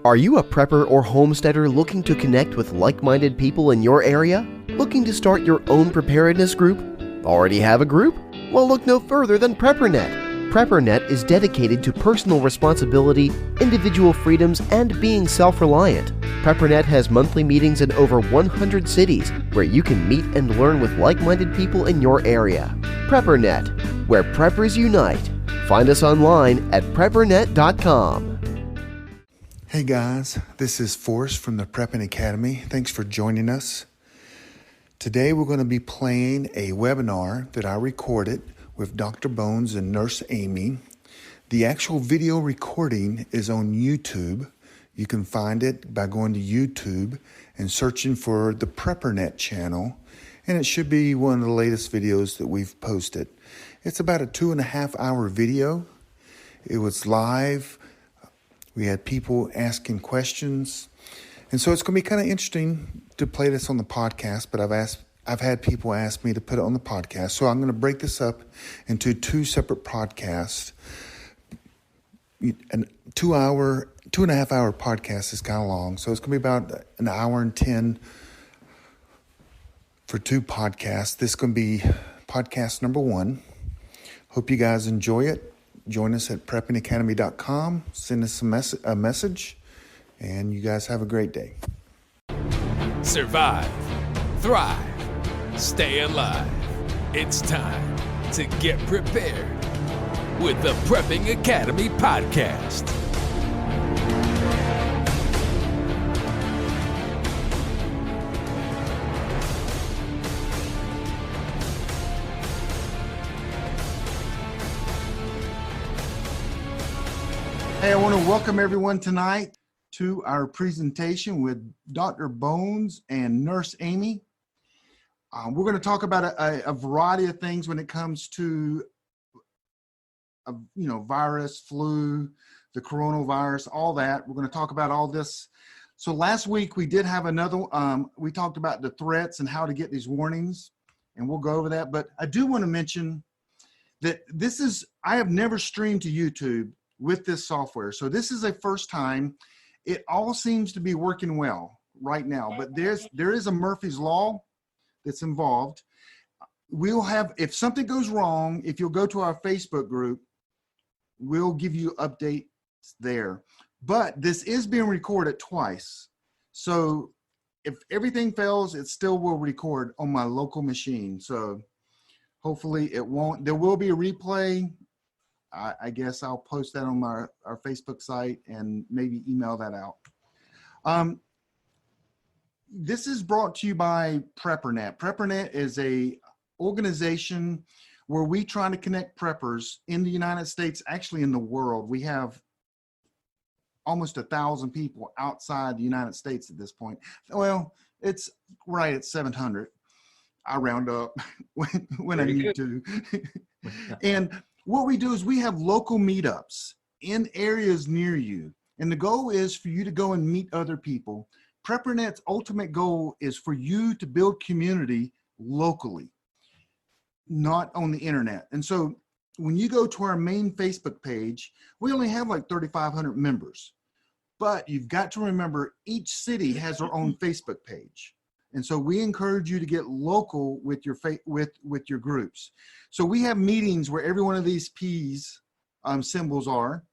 Are you a prepper or homesteader looking to connect with like-minded people in your area? Looking to start your own preparedness group? Already have a group? Well, look no further than PrepperNet. PrepperNet is dedicated to personal responsibility, individual freedoms, and being self-reliant. PrepperNet has monthly meetings in over 100 cities where you can meet and learn with like-minded people in your area. PrepperNet, where preppers unite. Find us online at preppernet.com. Hey guys, this is Forrest from the Prepping Academy. Thanks for joining us. Today we're going to be playing a webinar that I recorded with Dr. Bones and Nurse Amy. The actual video recording is on YouTube. You can find it by going to YouTube and searching for the PrepperNet channel, and it should be one of the latest videos that we've posted. It's about a 2.5-hour video. It was live. We had people asking questions. And so it's going to be kind of interesting to play this on the podcast, but I've had people ask me to put it on the podcast. So I'm going to break this up into two separate podcasts. An 2.5-hour podcast is kind of long. So it's going to be about an hour and 10 for two podcasts. This is going to be podcast number 1. Hope you guys enjoy it. Join us at preppingacademy.com. Send us a message, and you guys have a great day. Survive, thrive, stay alive. It's time to get prepared with the Prepping Academy podcast. Hey, I want to welcome everyone tonight to our presentation with Dr. Bones and Nurse Amy. We're going to talk about a variety of things when it comes to, virus, flu, the coronavirus, all that. We're going to talk about all this. So last week we did have another, we talked about the threats and how to get these warnings, and we'll go over that. But I do want to mention that I have never streamed to YouTube with this software. So this is a first time. It all seems to be working well right now, but there is a Murphy's Law that's involved. We'll have, if something goes wrong, if you'll go to our Facebook group, we'll give you updates there. But this is being recorded twice. So if everything fails, it still will record on my local machine. So hopefully it won't. There will be a replay. I guess I'll post that on our Facebook site and maybe email that out. This is brought to you by PrepperNet. PrepperNet is a organization where we try to connect preppers in the United States, actually in the world. We have almost 1,000 people outside the United States at this point. Well, it's right at 700. I round up when I need to. And what we do is we have local meetups in areas near you. And the goal is for you to go and meet other people. PrepperNet's ultimate goal is for you to build community locally, not on the internet. And so when you go to our main Facebook page, we only have like 3,500 members. But you've got to remember each city has their own Facebook page. And so we encourage you to get local with your with your groups. So we have meetings where every one of these P's symbols are.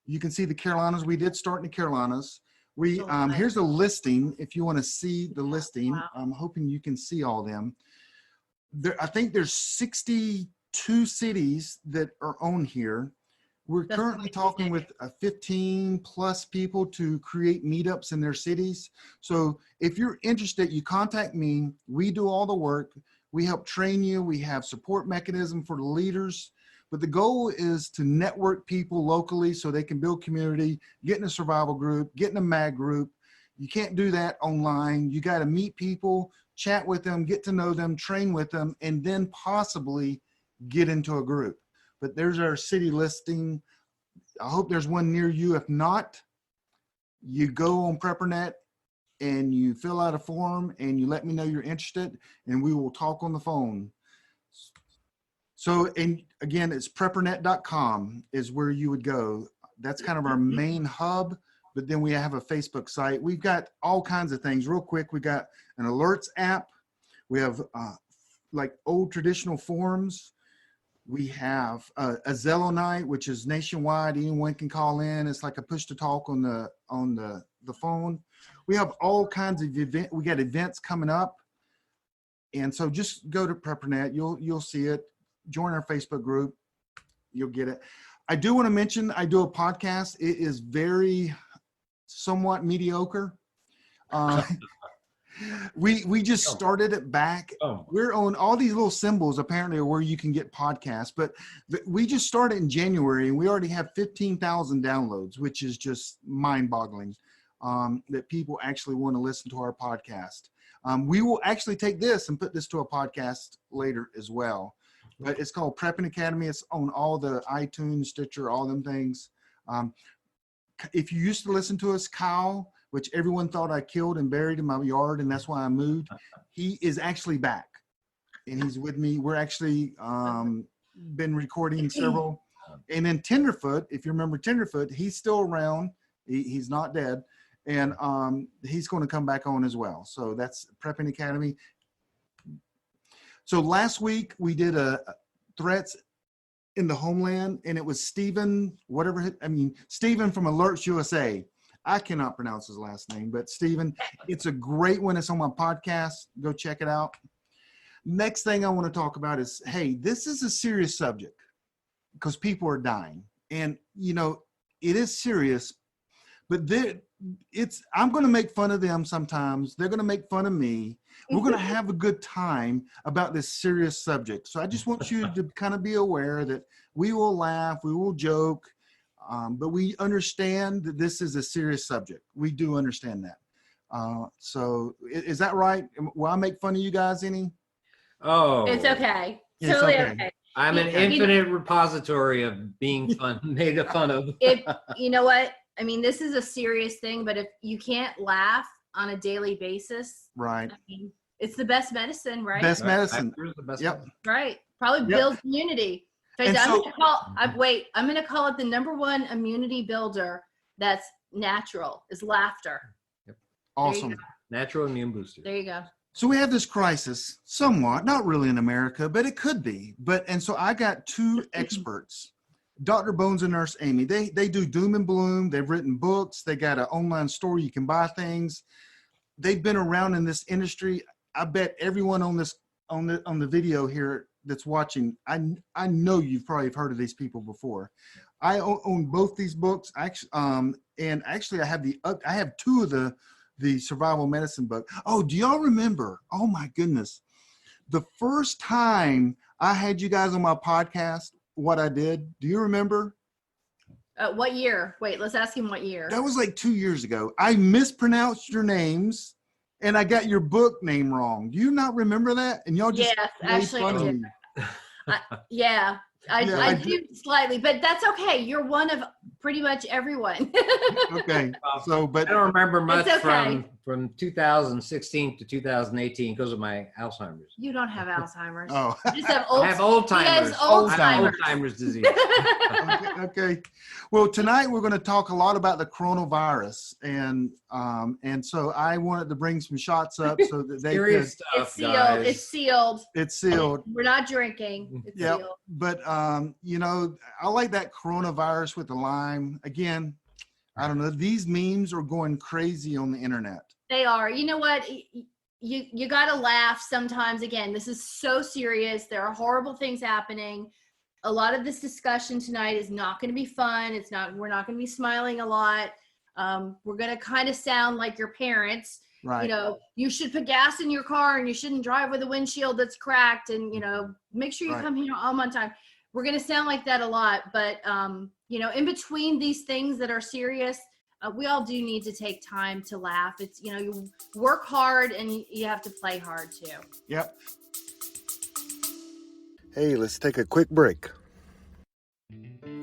You can see the Carolinas. We did start in the Carolinas. Here's a listing if you want to see the listing. Wow. I'm hoping you can see all of them. I think there's 62 cities that are on here. We're currently talking with 15 plus people to create meetups in their cities. So if you're interested, you contact me. We do all the work. We help train you. We have support mechanism for the leaders. But the goal is to network people locally so they can build community, get in a survival group, get in a MAG group. You can't do that online. You got to meet people, chat with them, get to know them, train with them, and then possibly get into a group. But there's our city listing. I hope there's one near you. If not, you go on PrepperNet and you fill out a form and you let me know you're interested, and we will talk on the phone. So, and again, it's preppernet.com is where you would go. That's kind of our main hub. but then we have a Facebook site. We've got all kinds of things. Real quick, we got an alerts app. We have like old traditional forums. We have a Zello night, which is nationwide. Anyone can call in. It's like a push to talk on the phone. We have all kinds of events. We got events coming up. And so just go to PrepperNet. You'll see it. Join our Facebook group. You'll get it. I do want to mention I do a podcast. It is very somewhat mediocre. We just started it back. We're on all these little symbols apparently are where you can get podcasts, but we just started in January and we already have 15,000 downloads, which is just mind-boggling that people actually want to listen to our podcast. We will actually take this and put this to a podcast later as well. But it's called Prepping Academy. It's on all the iTunes, Stitcher, all them things. If you used to listen to us, Kyle, which everyone thought I killed and buried in my yard, and that's why I moved, he is actually back. And he's with me. We're actually been recording several. And then Tenderfoot, if you remember Tenderfoot, he's still around. He's not dead. And he's going to come back on as well. So that's Prepping Academy. So last week we did a threats in the homeland, and it was Stephen from Alerts USA. I cannot pronounce his last name, but Stephen, it's a great one. It's on my podcast. Go check it out. Next thing I want to talk about is, hey, this is a serious subject because people are dying, and it is serious, but I'm going to make fun of them sometimes. They're going to make fun of me. We're going to have a good time about this serious subject. So I just want you to kind of be aware that we will laugh, we will joke, but we understand that this is a serious subject. We do understand that. So is that right? Will I make fun of you guys any? Oh, it's okay. It's Totally okay. okay. I'm an infinite repository of being made fun of. You know what? I mean, this is a serious thing, but if you can't laugh on a daily basis, right? I mean, it's the best medicine, right? Best medicine. Yep. Right. Probably builds immunity. I'm going to call it the number one immunity builder that's natural is laughter. Yep. Awesome. Natural immune booster. There you go. So we have this crisis somewhat, not really in America, but it could be. And so I got two experts, Dr. Bones and Nurse Amy. They do doom and gloom. They've written books. They got an online store you can buy things. They've been around in this industry. I bet everyone on the video here that's watching, I know you've probably heard of these people before. I own both these books. And actually I have two of the survival medicine book. Oh, do y'all remember? Oh my goodness. The first time I had you guys on my podcast, what I did, do you remember? What year? Wait, let's ask him what year. That was like 2 years ago. I mispronounced your names and I got your book name wrong. Do you not remember that? And y'all just made fun of me. I do slightly, but that's okay. You're one of pretty much everyone. Okay. But I don't remember much okay. from 2016 to 2018 because of my Alzheimer's. You don't have Alzheimer's. Oh. You just have old. I have Alzheimer's. He has Alzheimer's. Alzheimer's disease. Okay. Well, tonight we're going to talk a lot about the coronavirus, and so I wanted to bring some shots up so that they Serious could. stuff, It's sealed. guys. It's sealed. It's sealed. We're not drinking. It's Yep. sealed. But I like that coronavirus with the lime. Again, I don't know. These memes are going crazy on the internet. They are. You know what? You got to laugh sometimes. Again, this is so serious. There are horrible things happening. A lot of this discussion tonight is not going to be fun. We're not going to be smiling a lot. We're going to kind of sound like your parents. Right. You should put gas in your car and you shouldn't drive with a windshield that's cracked, and make sure you come here on time. We're going to sound like that a lot, but in between these things that are serious, we all do need to take time to laugh. It's, you work hard and you have to play hard too. Yep. Hey, let's take a quick break.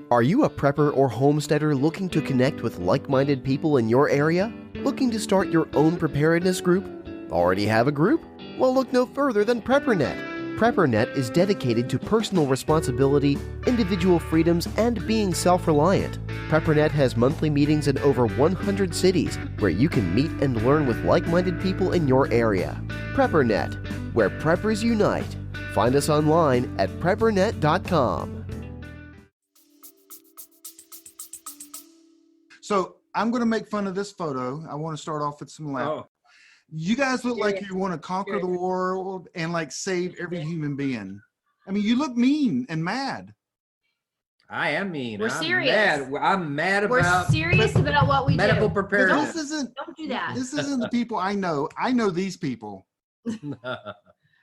Are you a prepper or homesteader looking to connect with like-minded people in your area? Looking to start your own preparedness group? Already have a group? Well, look no further than PrepperNet. PrepperNet is dedicated to personal responsibility, individual freedoms, and being self-reliant. PrepperNet has monthly meetings in over 100 cities where you can meet and learn with like-minded people in your area. PrepperNet, where preppers unite. Find us online at preppernet.com. So I'm going to make fun of this photo. I want to start off with some laughter. Oh, You guys look like you want to conquer the world and like save every human being. I mean, you look mean and mad. I am mean. We're I'm serious. Mad. I'm mad We're about serious about what we medical do. But preparedness. Don't do that. This isn't the people I know. I know these people.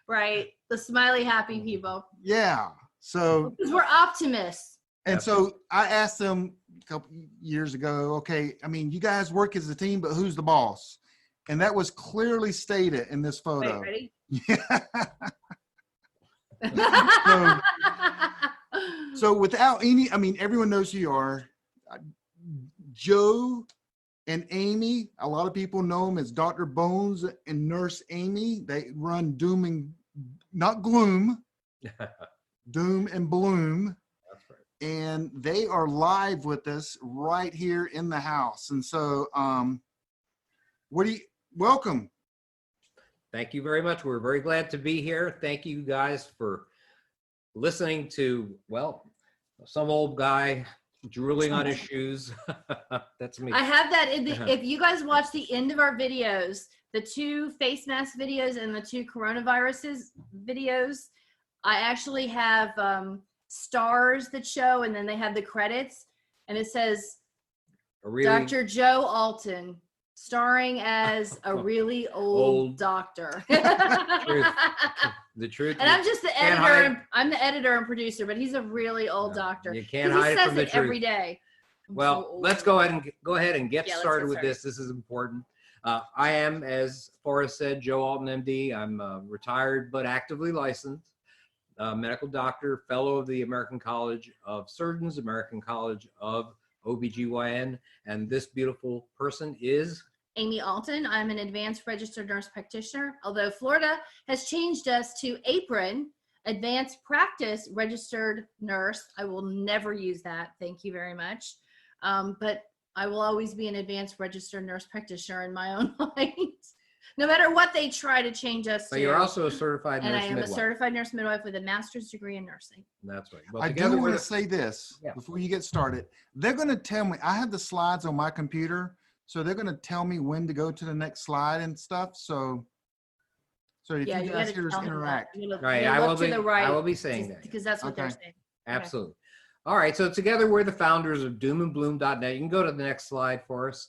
Right. The smiley, happy people. Yeah. So, Because we're optimists. and so I asked them a couple years ago, okay, I mean, you guys work as a team, but who's the boss? And that was clearly stated in this photo. Wait, ready? Yeah. So without any, I mean, everyone knows who you are. Joe and Amy, a lot of people know them as Dr. Bones and Nurse Amy. They run Doom and, not Gloom, Doom and Bloom. That's right. And they are live with us right here in the house. And so, welcome. Thank you very much. We're very glad to be here. Thank you guys for listening to, well, some old guy drooling on his shoes. That's me. I have that in the, if you guys watch the end of our videos, the 2 face mask videos and the 2 coronaviruses videos, I actually have stars that show, and then they have the credits, and it says Dr. Joe Alton, starring as a really old doctor. The truth. And I'm just the editor. And, I'm the editor and producer, but he's a really old doctor. You can't hide it from the truth. Every day. Well, let's go ahead and get started with this. This is important. I am, as Forrest said, Joe Alton, MD. I'm retired but actively licensed medical doctor, fellow of the American College of Surgeons, American College of OBGYN, and this beautiful person is Amy Alton. I'm an advanced registered nurse practitioner, although Florida has changed us to APRN, advanced practice registered nurse. I will never use that. Thank you very much. But I will always be an advanced registered nurse practitioner in my own right. No matter what they try to change us so to. you're also a certified nurse midwife. And I am midwife. a certified nurse midwife with a master's degree in nursing. That's right. Well, I do want to say this before you get started. They're going to tell me, I have the slides on my computer, so they're going to tell me when to go to the next slide and stuff. So if you guys hear us interact. Right, I will be saying that. Because that's what they're saying. Absolutely. Okay. All right, so together we're the founders of doomandbloom.net. You can go to the next slide for us.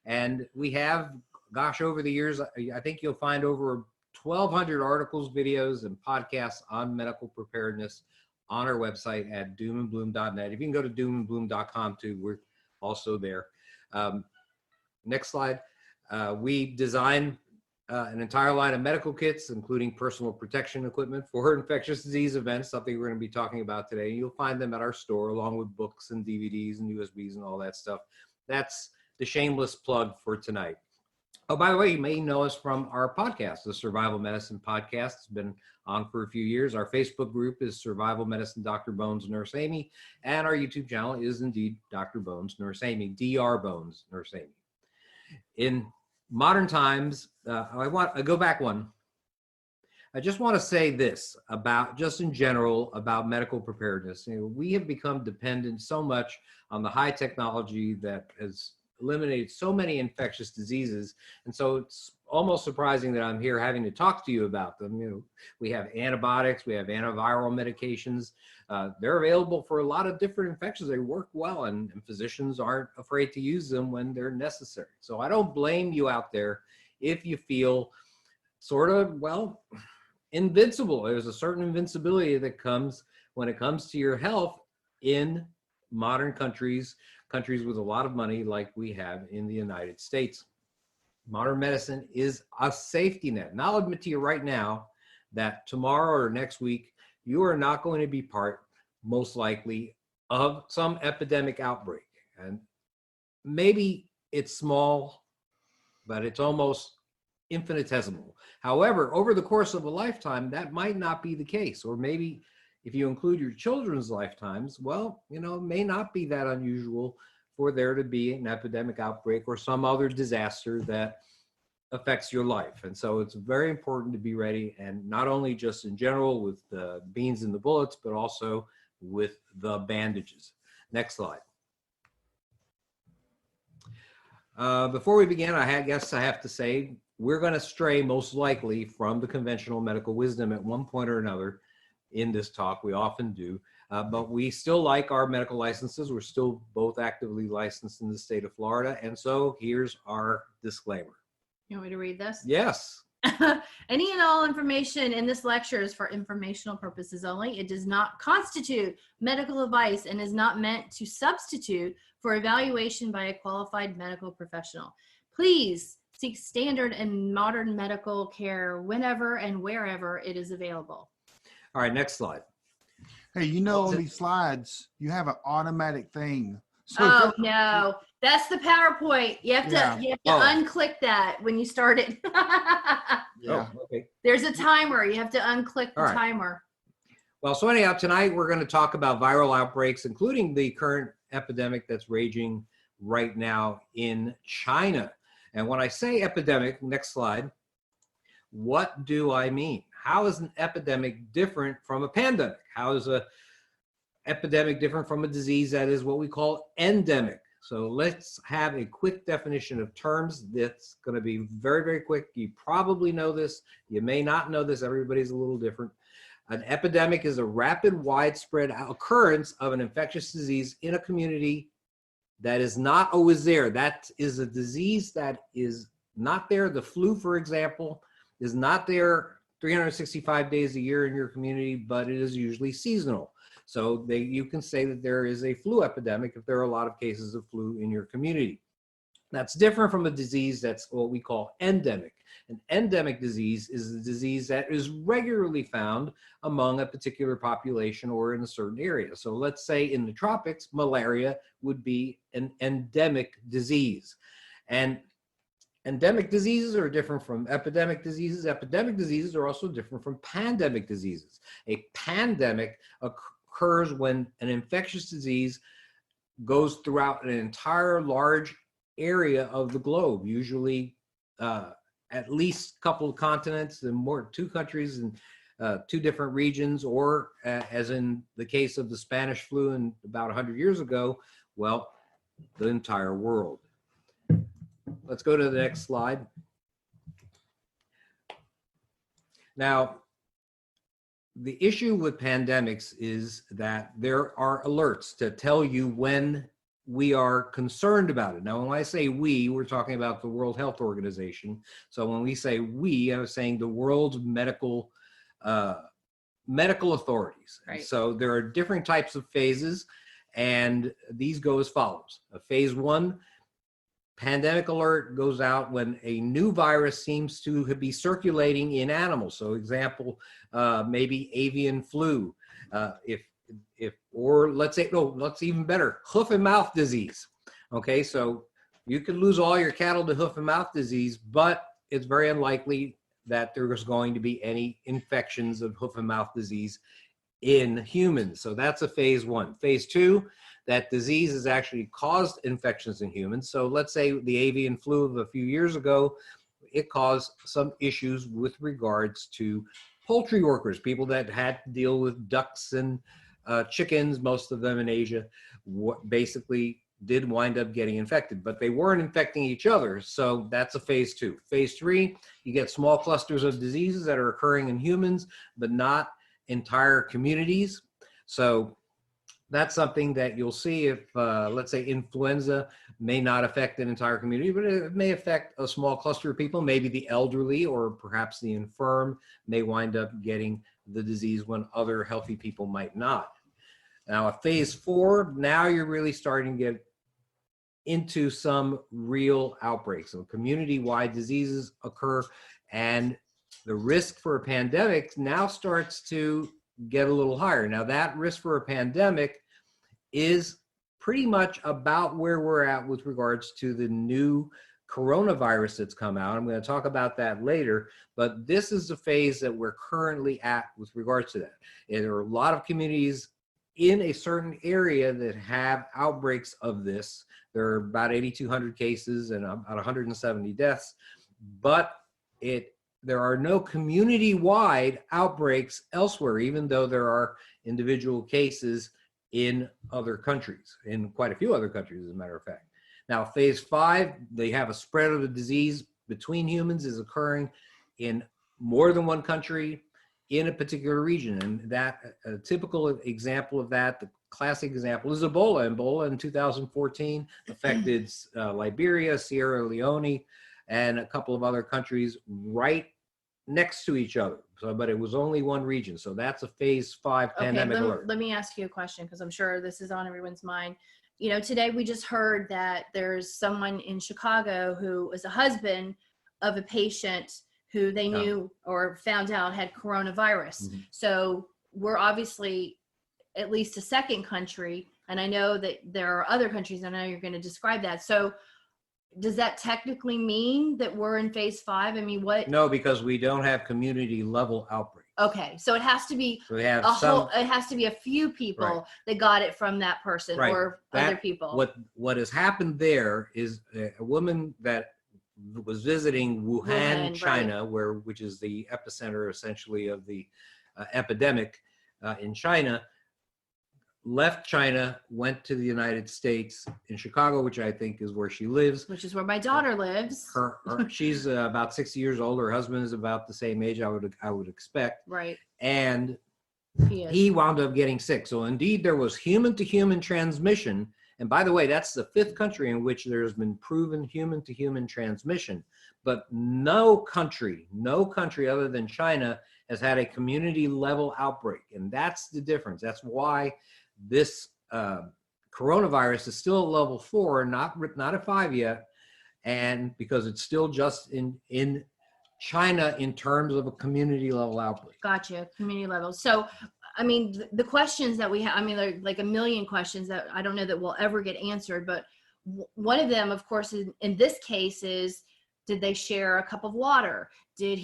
And we have, gosh, over the years, I think you'll find over 1,200 articles, videos, and podcasts on medical preparedness on our website at doomandbloom.net. If you can go to doomandbloom.com too, we're also there. Next slide. We design an entire line of medical kits, including personal protection equipment for infectious disease events, something we're going to be talking about today. You'll find them at our store along with books and DVDs and USBs and all that stuff. That's the shameless plug for tonight. Oh, by the way, you may know us from our podcast, the Survival Medicine Podcast. It's been on for a few years. Our Facebook group is Survival Medicine Dr. Bones Nurse Amy, and our YouTube channel is indeed Dr. Bones Nurse Amy, Dr. Bones Nurse Amy. In modern times, I go back one. I just want to say this about, just in general, about medical preparedness. You know, we have become dependent so much on the high technology that has eliminated so many infectious diseases. And so it's almost surprising that I'm here having to talk to you about them. You know, we have antibiotics, we have antiviral medications. They're available for a lot of different infections. They work well, and physicians aren't afraid to use them when they're necessary. So I don't blame you out there if you feel sort of, well, invincible. There's a certain invincibility that comes when it comes to your health in modern countries with a lot of money like we have in the United States. Modern medicine is a safety net. And I'll admit to you right now that tomorrow or next week, you are not going to be part, most likely, of some epidemic outbreak. And maybe it's small, but it's almost infinitesimal. However, over the course of a lifetime, that might not be the case. Or maybe if you include your children's lifetimes, well, it may not be that unusual for there to be an epidemic outbreak or some other disaster that affects your life. And so it's very important to be ready, and not only just in general with the beans and the bullets, but also with the bandages. Next slide. Before we begin, I guess I have to say, we're going to stray most likely from the conventional medical wisdom at one point or another in this talk. We often do, but we still like our medical licenses. We're still both actively licensed in the state of Florida. And so here's our disclaimer. You want me to read this? Yes. Any and all information in this lecture is for informational purposes only. It does not constitute medical advice and is not meant to substitute for evaluation by a qualified medical professional. Please seek standard and modern medical care whenever and wherever it is available. All right, next slide. Hey, on these slides, you have an automatic thing. So Oh no, that's the PowerPoint. You have to unclick that when you start it. Yeah. Oh, okay. There's a timer. You have to unclick the All right. timer. Well, so anyhow, tonight we're going to talk about viral outbreaks, including the current epidemic that's raging right now in China. And when I say epidemic, next slide, what do I mean? How is an epidemic different from a pandemic? How is a epidemic different from a disease that is what we call endemic? So let's have a quick definition of terms. That's going to be very, very quick. You probably know this. You may not know this. Everybody's a little different. An epidemic is a rapid, widespread occurrence of an infectious disease in a community that is not always there. That is a disease that is not there. The flu, for example, is not there 365 days a year in your community, but it is usually seasonal. So you can say that there is a flu epidemic if there are a lot of cases of flu in your community. That's different from a disease that's what we call endemic. An endemic disease is a disease that is regularly found among a particular population or in a certain area. So let's say in the tropics, malaria would be an endemic disease. And endemic diseases are different from epidemic diseases. Epidemic diseases are also different from pandemic diseases. A pandemic occurs when an infectious disease goes throughout an entire large area of the globe, usually at least a couple of continents and more, 2 countries and 2 different regions, or as in the case of the Spanish flu in about 100 years ago, well, the entire world. Let's go to the next slide. Now, the issue with pandemics is that there are alerts to tell you when we are concerned about it. Now, when I say we, we're talking about the World Health Organization. So when we say we, I was saying the world's medical authorities. Right. So there are different types of phases, and these go as follows. Phase 1, pandemic alert goes out when a new virus seems to be circulating in animals. So example, maybe avian flu, or let's say, no, let's even better, hoof and mouth disease. Okay, so you could lose all your cattle to hoof and mouth disease, but it's very unlikely that there's going to be any infections of hoof and mouth disease in humans. So that's a phase 1. Phase 2, that disease has actually caused infections in humans. So let's say the avian flu of a few years ago, it caused some issues with regards to poultry workers, people that had to deal with ducks and chickens, most of them in Asia, basically did wind up getting infected, but they weren't infecting each other. So that's a phase 2. Phase 3, you get small clusters of diseases that are occurring in humans, but not entire communities. So that's something that you'll see if, let's say, influenza may not affect an entire community, but it may affect a small cluster of people. Maybe the elderly or perhaps the infirm may wind up getting the disease when other healthy people might not. Now, at phase 4, now you're really starting to get into some real outbreaks. So community-wide diseases occur, and the risk for a pandemic now starts to get a little higher. Now, that risk for a pandemic is pretty much about where we're at with regards to the new coronavirus that's come out. I'm going to talk about that later, but this is the phase that we're currently at with regards to that. And there are a lot of communities in a certain area that have outbreaks of this. There are about 8,200 cases and about 170 deaths, but there are no community-wide outbreaks elsewhere, even though there are individual cases in other countries, in quite a few other countries, as a matter of fact. Now, phase 5, they have a spread of the disease between humans is occurring in more than one country in a particular region. And that a typical example of that, the classic example is Ebola. Ebola in 2014 affected Liberia, Sierra Leone, and a couple of other countries right next to each other. So, but it was only one region. So that's a phase 5 pandemic alert. Let me ask you a question, because I'm sure this is on everyone's mind. You know, today we just heard that there's someone in Chicago who was a husband of a patient who they knew or found out had coronavirus. Mhm. So we're obviously at least a second country. And I know that there are other countries, and I know you're going to describe that. So does that technically mean that we're in phase 5? I mean, what? No, because we don't have community level outbreaks. Okay, so it has to be So we have it has to be a few people Right. that got it from that person Right. or other people. What has happened there is a woman that was visiting Wuhan, Wuhan, China, which is the epicenter essentially of the epidemic in China, left China, went to the United States in Chicago, which I think is where she lives. Which is where my daughter lives. She's about 60 years old. Her husband is about the same age, I would expect. Right. And He wound up getting sick. So indeed, there was human-to-human transmission. And by the way, that's the 5th country in which there's been proven human-to-human transmission. But no country other than China has had a community-level outbreak. And that's the difference. That's why this coronavirus is still at level 4, not at 5 yet, and because it's still just in China in terms of a community level outbreak. Gotcha, community level. So, I mean, the questions that we have, I mean, there are like a million questions that I don't know that will ever get answered, but one of them, of course, in this case is, did they share a cup of water? Did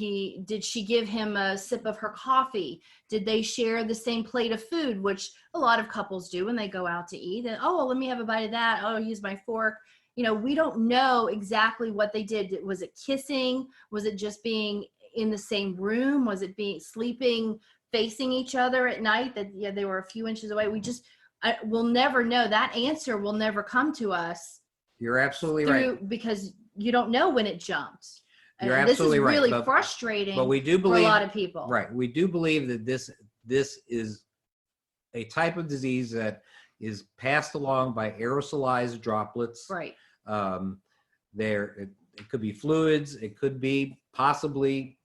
she give him a sip of her coffee? Did they share the same plate of food, which a lot of couples do when they go out to eat? And, oh, well, let me have a bite of that. Oh, I'll use my fork. You know, we don't know exactly what they did. Was it kissing? Was it just being in the same room? Was it sleeping facing each other at night that they were a few inches away? We'll never know. That answer will never come to us. You're absolutely right. Because you don't know when it jumped. You're absolutely right. This is really frustrating but we do believe, for a lot of people. Right. We do believe that this is a type of disease that is passed along by aerosolized droplets. Right. It could be fluids. It could be possibly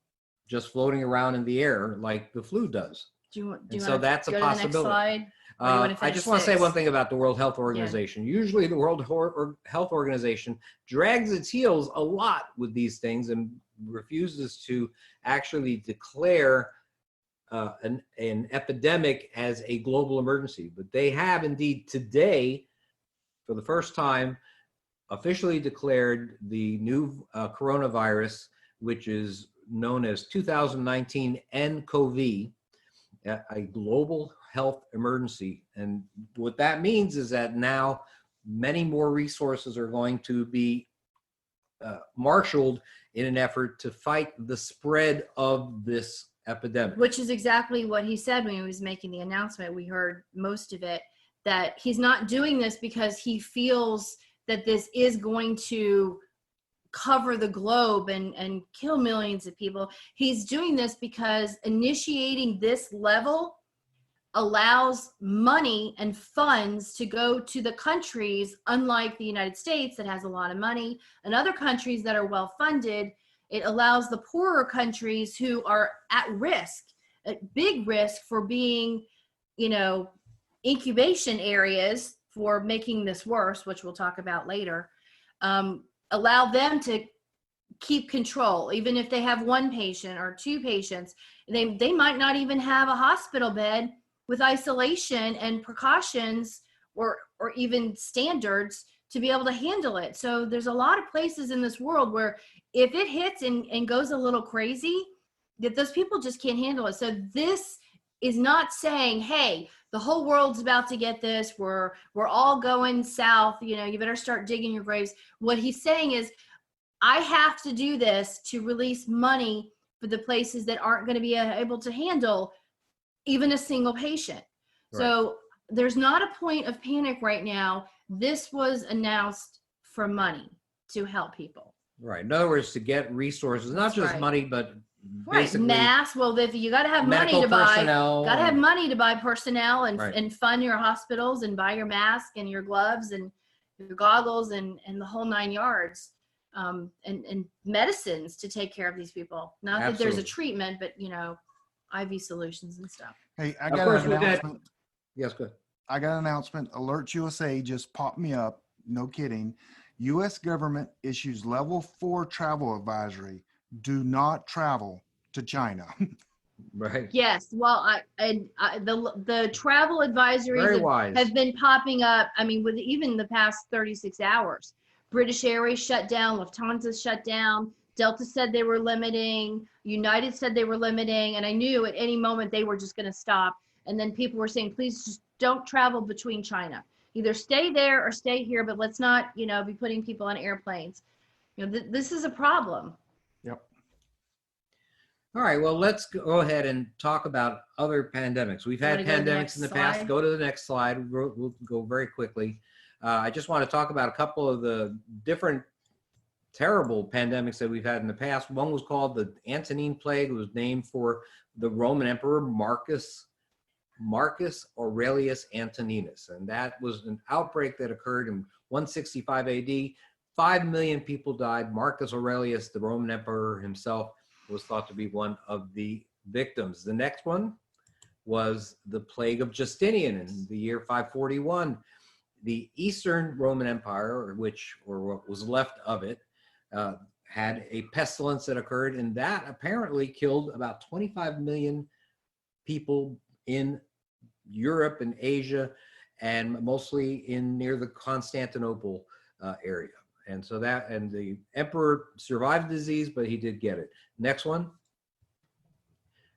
just floating around in the air like the flu does. So that's a possibility. I just want to say one thing about the World Health Organization. Yeah. Usually the World Health Organization drags its heels a lot with these things and refuses to actually declare an epidemic as a global emergency. But they have indeed today, for the first time, officially declared the new coronavirus, which is known as 2019 nCoV, a global health emergency. And what that means is that now many more resources are going to be marshaled in an effort to fight the spread of this epidemic. Which is exactly what he said when he was making the announcement. We heard most of it, that he's not doing this because he feels that this is going to cover the globe and kill millions of people. He's doing this because initiating this level allows money and funds to go to the countries, unlike the United States that has a lot of money, and other countries that are well funded. It allows the poorer countries who are at risk, at big risk for being, incubation areas for making this worse, which we'll talk about later, allow them to keep control. Even if they have one patient or two patients, they might not even have a hospital bed with isolation and precautions or even standards to be able to handle it. So there's a lot of places in this world where if it hits and goes a little crazy, that those people just can't handle it. So this is not saying, hey, the whole world's about to get this. We're all going south. You know, you better start digging your graves. What he's saying is, I have to do this to release money for the places that aren't going to be able to handle even a single patient. Right. So there's not a point of panic right now. This was announced for money to help people. Right. In other words, to get resources, not just money, but basically masks. Well, if you got to have money to buy, got to have money to buy personnel and fund your hospitals and buy your mask and your gloves and your goggles and the whole 9 yards. And medicines to take care of these people. Not that there's a treatment, but you know, IV solutions and stuff. Hey, I got an announcement. Yes, good. I got an announcement. Alert USA just popped me up. No kidding. U.S. government issues level 4 travel advisory. Do not travel to China. Right. Yes. Well, the travel advisories have been popping up. I mean, with even the past 36 hours. British Airways shut down, Lufthansa shut down, Delta said they were limiting, United said they were limiting, and I knew at any moment they were just going to stop. And then people were saying, please just don't travel between China. Either stay there or stay here, but let's not, you know, be putting people on airplanes. You know, this is a problem. Yep. All right, well, let's go ahead and talk about other pandemics. We've had pandemics in the past. Go to the next slide. We'll go very quickly. I just want to talk about a couple of the different terrible pandemics that we've had in the past. One was called the Antonine Plague. It was named for the Roman Emperor Marcus Aurelius Antoninus. And that was an outbreak that occurred in 165 AD. 5 million people died. Marcus Aurelius, the Roman Emperor himself, was thought to be one of the victims. The next one was the Plague of Justinian in the year 541. The Eastern Roman Empire, or what was left of it, had a pestilence that occurred, and that apparently killed about 25 million people in Europe and Asia, and mostly near the Constantinople area. And so the emperor survived the disease, but he did get it. Next one.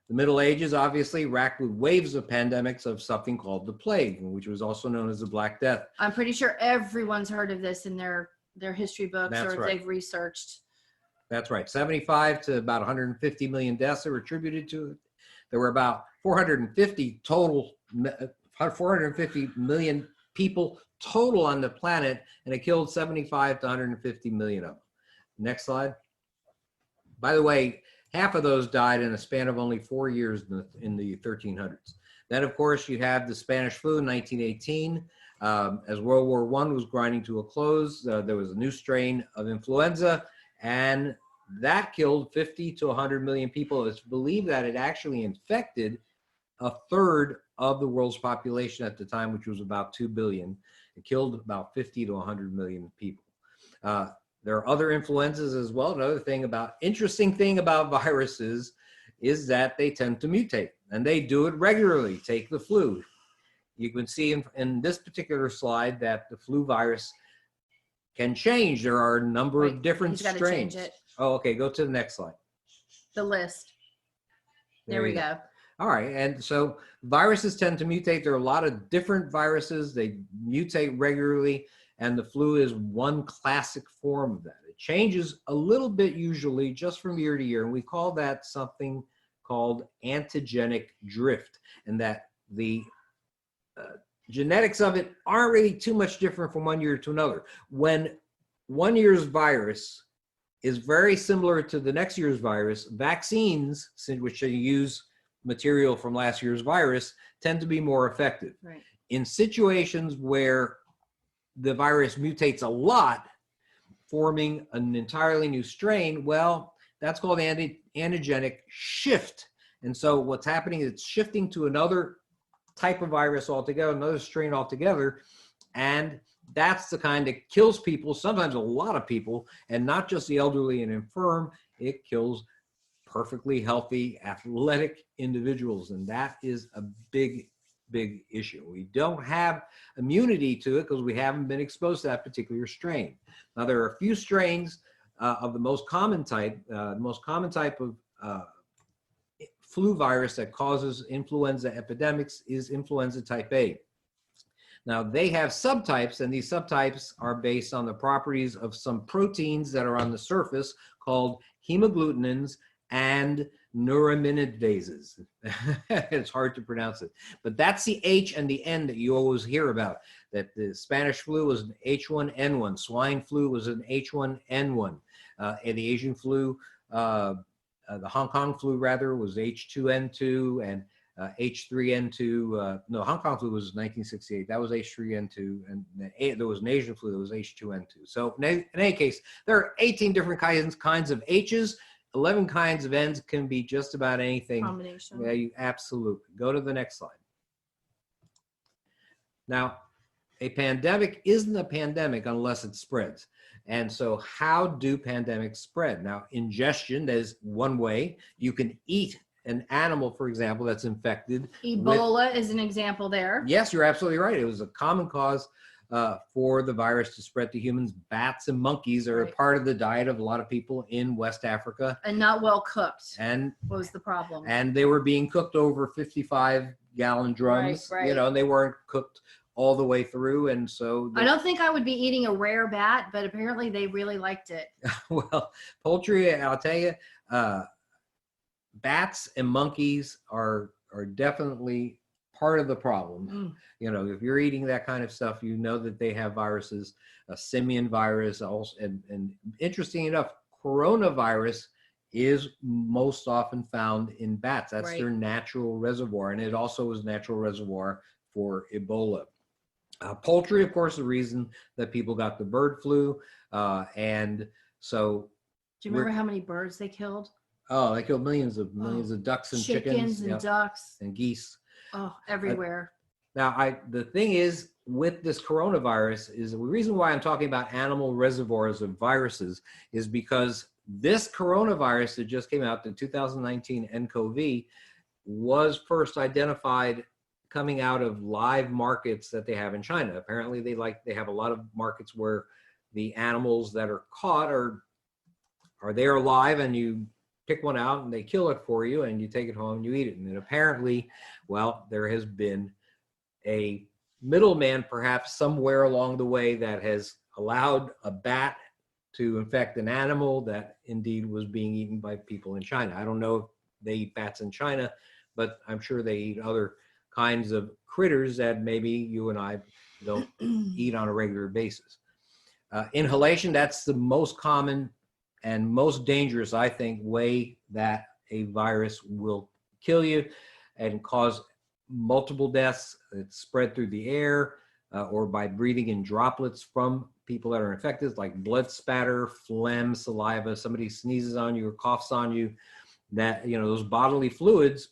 The Middle Ages obviously racked with waves of pandemics of something called the plague, which was also known as the Black Death. I'm pretty sure everyone's heard of this in their history books. That's right. They've researched. That's right. 75 to about 150 million deaths that were attributed to it. There were about 450 million people total on the planet, and it killed 75 to 150 million of them. Next slide. By the way, half of those died in a span of only 4 years in the 1300s. Then, of course, you have the Spanish flu in 1918. As World War I was grinding to a close, there was a new strain of influenza, and that killed 50 to 100 million people. It's believed that it actually infected a third of the world's population at the time, which was about 2 billion. It killed about 50 to 100 million people. There are other influenzas as well. Another interesting thing about viruses is that they tend to mutate, and they do it regularly. Take the flu. You can see in this particular slide that the flu virus can change. There are a number of different strains. Change it. Oh, okay. Go to the next slide. The list. There we go. All right. And so viruses tend to mutate. There are a lot of different viruses. They mutate regularly. And the flu is one classic form of that. It changes a little bit usually just from year to year. And we call that something called antigenic drift. And that the genetics of it aren't really too much different from one year to another. When one year's virus is very similar to the next year's virus, vaccines, which they use material from last year's virus, tend to be more effective. Right. In situations where the virus mutates a lot, forming an entirely new strain, well, that's called antigenic shift. And so what's happening is it's shifting to another type of virus altogether, another strain altogether, and that's the kind that kills people, sometimes a lot of people, and not just the elderly and infirm. It kills perfectly healthy, athletic individuals, and that is a big big issue. We don't have immunity to it because we haven't been exposed to that particular strain. Now, there are a few strains of the most common type. The most common type of flu virus that causes influenza epidemics is influenza type A. Now, they have subtypes, and these subtypes are based on the properties of some proteins that are on the surface called hemagglutinins and neuraminidase. It's hard to pronounce it, but that's the H and the N that you always hear about. That the Spanish flu was an H1N1, swine flu was an H1N1, and the Asian flu, the Hong Kong flu rather, was H2N2, and H3N2. No, Hong Kong flu was 1968. That was H3N2, and there was an Asian flu that was H2N2. So in any case, there are 18 different kinds of H's. 11 kinds of N's, can be just about anything. Combination. Yeah, you absolutely. Go to the next slide. Now, a pandemic isn't a pandemic unless it spreads. And so how do pandemics spread? Now, ingestion is one way. You can eat an animal, for example, that's infected. Ebola is an example there. Yes, you're absolutely right. It was a common cause for the virus to spread to humans. Bats and monkeys are a part of the diet of a lot of people in West Africa. And not well cooked. And was the problem. And they were being cooked over 55-gallon drums, right. You know, and they weren't cooked all the way through. And so I don't think I would be eating a rare bat, but apparently they really liked it. Well, poultry, I'll tell you, bats and monkeys are definitely part of the problem. You know, if you're eating that kind of stuff, you know that they have viruses, a simian virus, also, and interesting enough, coronavirus is most often found in bats. That's their natural reservoir, and it also is a natural reservoir for Ebola. Poultry, of course, the reason that people got the bird flu, and so. Do you remember how many birds they killed? Oh, they killed millions of ducks and chickens and ducks and geese. Oh, everywhere. Now, the thing is with this coronavirus is the reason why I'm talking about animal reservoirs of viruses is because this coronavirus that just came out, the 2019 nCoV, was first identified coming out of live markets that they have in China. Apparently, they have a lot of markets where the animals that are caught are there alive, and you pick one out and they kill it for you and you take it home and you eat it. And then apparently, well, there has been a middleman perhaps somewhere along the way that has allowed a bat to infect an animal that indeed was being eaten by people in China. I don't know if they eat bats in China, but I'm sure they eat other kinds of critters that maybe you and I don't eat on a regular basis. Inhalation, that's the most common and most dangerous, I think, way that a virus will kill you and cause multiple deaths. It's spread through the air or by breathing in droplets from people that are infected, like blood spatter, phlegm, saliva, somebody sneezes on you or coughs on you, that, you know, those bodily fluids,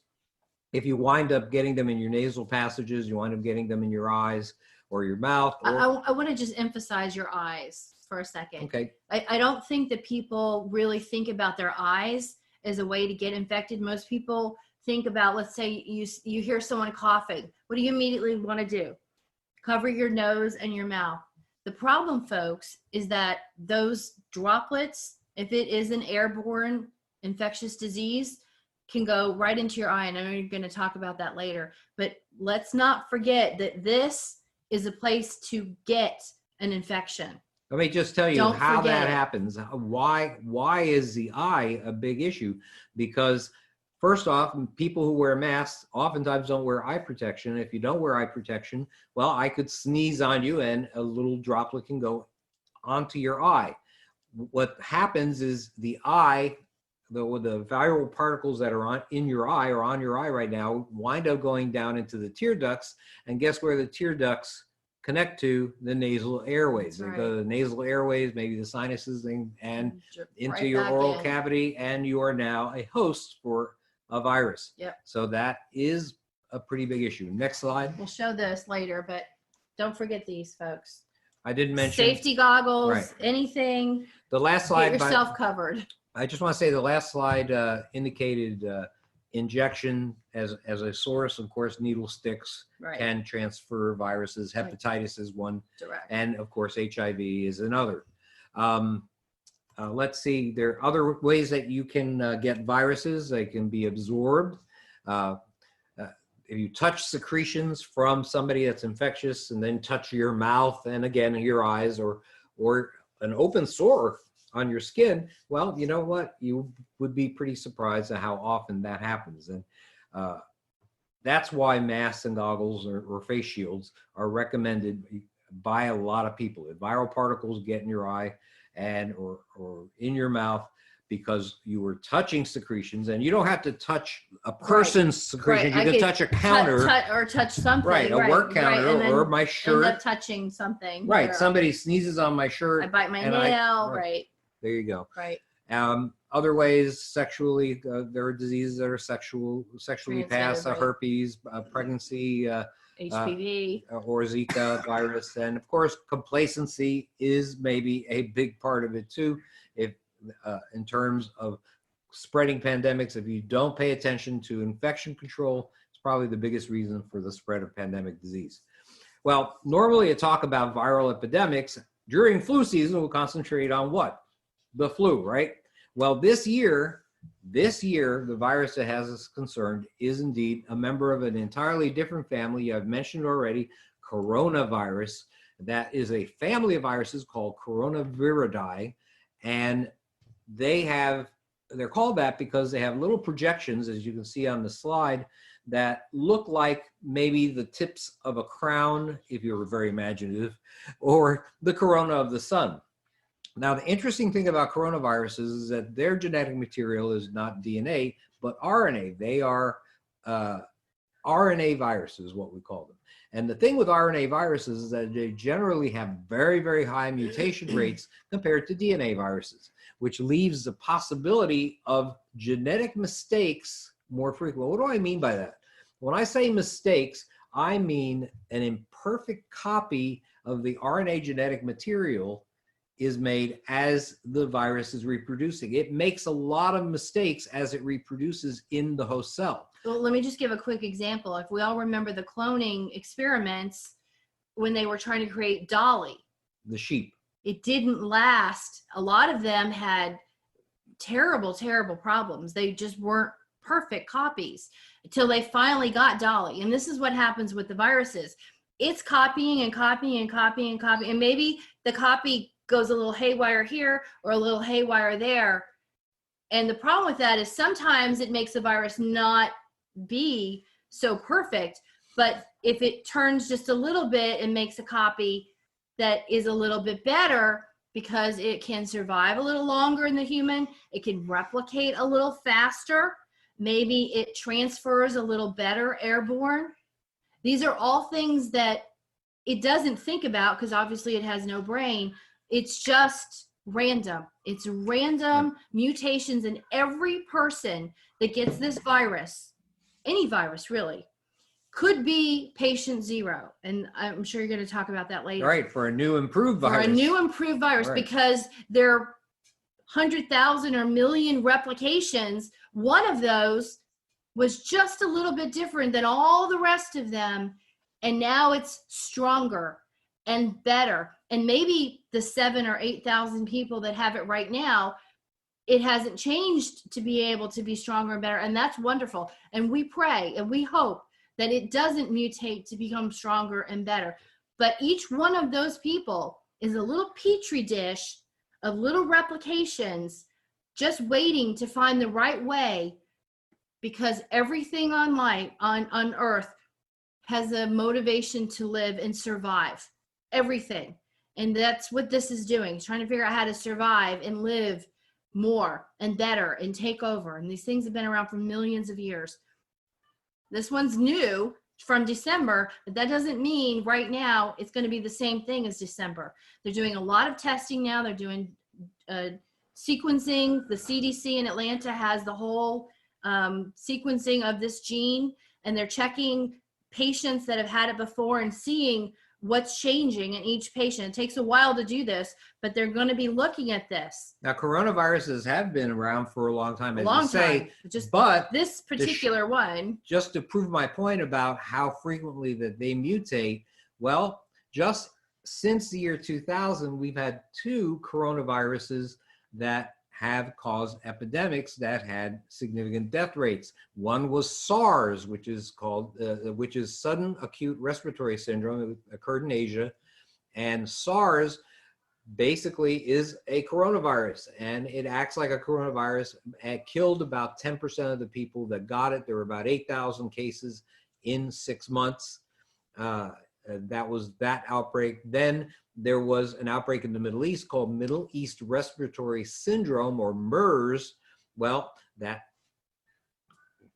if you wind up getting them in your nasal passages, you wind up getting them in your eyes or your mouth. I want to just emphasize your eyes for a second. Okay. I don't think that people really think about their eyes as a way to get infected. Most people think about, let's say you hear someone coughing. What do you immediately want to do? Cover your nose and your mouth. The problem, folks, is that those droplets, if it is an airborne infectious disease, can go right into your eye. And I know you're going to talk about that later. But let's not forget that this is a place to get an infection. Let me just tell you how that happens. Why is the eye a big issue? Because first off, people who wear masks oftentimes don't wear eye protection. If you don't wear eye protection, well, I could sneeze on you and a little droplet can go onto your eye. What happens is the eye, the viral particles that are in your eye or on your eye right now wind up going down into the tear ducts. And guess where the tear ducts connect to? The nasal airways. They go to the nasal airways, maybe the sinuses, and into your oral cavity, and you are now a host for a virus. Yep. So that is a pretty big issue. Next slide. We'll show this later, but don't forget these, folks. I didn't mention safety goggles, anything. The last slide. Get yourself covered. I just want to say the last slide indicated injection as a source. Of course, needle sticks Right. can transfer viruses. Right. Hepatitis is one, Direct. and of course, HIV is another. Let's see, there are other ways that you can get viruses. They can be absorbed. If you touch secretions from somebody that's infectious and then touch your mouth and again your eyes, or an open sore on your skin, well, you know what? You would be pretty surprised at how often that happens. And that's why masks and goggles or face shields are recommended by a lot of people. If viral particles get in your eye and or in your mouth, because you were touching secretions, and you don't have to touch a person's secretions. Right. You can touch a counter. Or touch something. Right, a work counter or my shirt. End up touching something. Right, or somebody sneezes on my shirt. I bite my nail. Right. There you go. Right. Other ways sexually, there are diseases that are sexually passed, right. herpes, pregnancy, HPV. or Zika virus. And of course, complacency is maybe a big part of it too. If in terms of spreading pandemics, if you don't pay attention to infection control, it's probably the biggest reason for the spread of pandemic disease. Well, normally I talk about viral epidemics. During flu season, we'll concentrate on what? The flu, right? Well, this year, the virus that has us concerned is indeed a member of an entirely different family. I've mentioned already, coronavirus. That is a family of viruses called coronaviridae, and they're called that because they have little projections, as you can see on the slide, that look like maybe the tips of a crown, if you're very imaginative, or the corona of the sun. Now, the interesting thing about coronaviruses is that their genetic material is not DNA, but RNA. They are RNA viruses, what we call them. And the thing with RNA viruses is that they generally have very, very high mutation rates compared to DNA viruses, which leaves the possibility of genetic mistakes more frequent. What do I mean by that? When I say mistakes, I mean an imperfect copy of the RNA genetic material is made as the virus is reproducing. It makes a lot of mistakes as it reproduces in the host cell. Well, let me just give a quick example. If we all remember the cloning experiments when they were trying to create Dolly, the sheep, it didn't last. A lot of them had terrible, terrible problems. They just weren't perfect copies until they finally got Dolly. And this is what happens with the viruses. It's copying and copying and copying and copying. And maybe the copy goes a little haywire here or a little haywire there. And the problem with that is sometimes it makes the virus not be so perfect. But if it turns just a little bit and makes a copy that is a little bit better, because it can survive a little longer in the human, it can replicate a little faster, maybe it transfers a little better airborne. These are all things that it doesn't think about because obviously it has no brain. It's just random. It's random mutations in every person that gets this virus, any virus really, could be patient zero. And I'm sure you're going to talk about that later. Right, for a new improved virus. For a new improved virus, right. Because there are 100,000 or million replications. One of those was just a little bit different than all the rest of them. And now it's stronger and better. And maybe the 7,000 or 8,000 people that have it right now, it hasn't changed to be able to be stronger and better. And that's wonderful. And we pray and we hope that it doesn't mutate to become stronger and better. But each one of those people is a little petri dish of little replications just waiting to find the right way, because everything on earth has a motivation to live and survive. Everything. And that's what this is doing. It's trying to figure out how to survive and live more and better and take over. And these things have been around for millions of years. This one's new from December, but that doesn't mean right now it's going to be the same thing as December. They're doing a lot of testing now. They're doing sequencing. The CDC in Atlanta has the whole sequencing of this gene, and they're checking patients that have had it before and seeing what's changing in each patient. It takes a while to do this, but they're going to be looking at this. Now, coronaviruses have been around for a long time, as Long you say, time. Just but this particular one. just to prove my point about how frequently that they mutate, well, just since the year 2000, we've had 2 coronaviruses that have caused epidemics that had significant death rates. One was SARS, which is sudden acute respiratory syndrome. It occurred in Asia, and SARS basically is a coronavirus, and it acts like a coronavirus. It killed about 10% of the people that got it. There were about 8,000 cases in 6 months. That was that outbreak. Then there was an outbreak in the Middle East called Middle East Respiratory Syndrome, or MERS. Well, that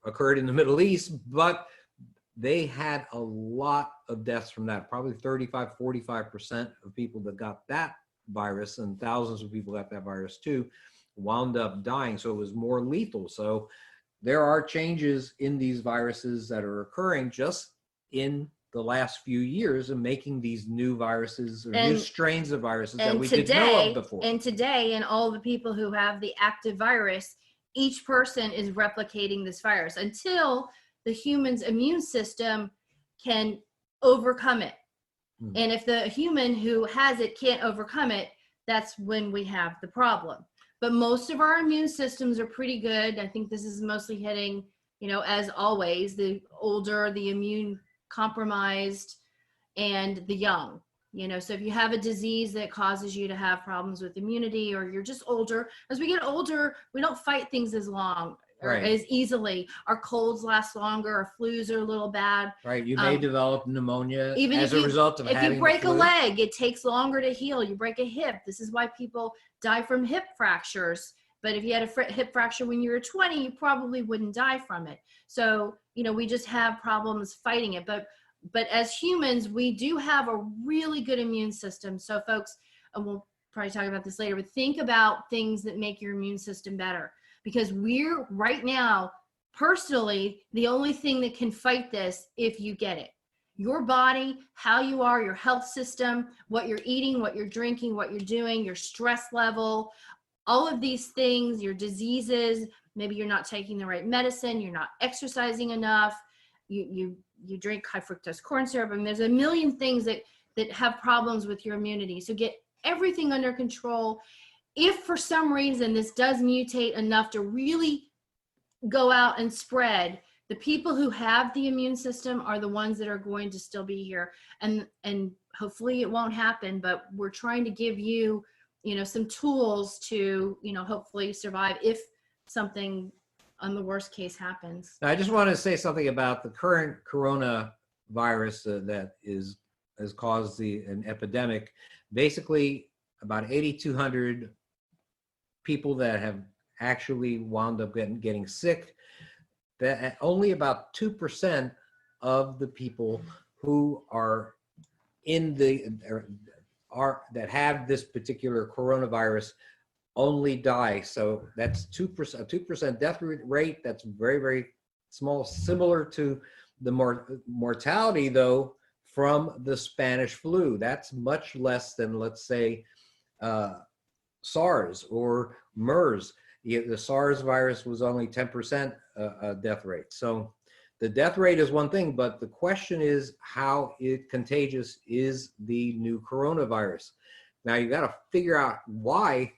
occurred in the Middle East, but they had a lot of deaths from that. Probably 45% of people that got that virus, and thousands of people got that virus too, wound up dying. So it was more lethal. So there are changes in these viruses that are occurring just in the last few years and making these new viruses or new strains of viruses that we didn't know of before. And today, in all the people who have the active virus, each person is replicating this virus until the human's immune system can overcome it. And if the human who has it can't overcome it, that's when we have the problem. But most of our immune systems are pretty good. I think this is mostly hitting, as always, the older, the immune compromised, and the young. So if you have a disease that causes you to have problems with immunity, or you're just older, as we get older, we don't fight things as long or as easily. Our colds last longer, our flus are a little bad. Right, you may develop pneumonia even as a result of having if you break the flu. a leg, it takes longer to heal. You break a hip. This is why people die from hip fractures. But if you had a hip fracture when you were 20, you probably wouldn't die from it. So, we just have problems fighting it. But as humans, we do have a really good immune system. So folks, and we'll probably talk about this later, but think about things that make your immune system better. Because we're right now, personally, the only thing that can fight this if you get it. Your body, how you are, your health system, what you're eating, what you're drinking, what you're doing, your stress level, all of these things, your diseases, maybe you're not taking the right medicine, you're not exercising enough, you drink high fructose corn syrup. I mean, there's a million things that have problems with your immunity. So get everything under control. If for some reason this does mutate enough to really go out and spread, the people who have the immune system are the ones that are going to still be here. And hopefully it won't happen, but we're trying to give you, some tools to, hopefully survive if something on the worst case happens. Now, I just want to say something about the current coronavirus that has caused an epidemic. Basically, about 8,200 people that have actually wound up getting sick. That only about 2% of the people who are that have this particular coronavirus only die. So that's 2%, a 2% death rate. That's very, very small, similar to the mortality though from the Spanish flu. That's much less than, let's say, SARS or MERS. The SARS virus was only 10% death rate. So the death rate is one thing, but the question is how contagious is the new coronavirus? Now you got to figure out why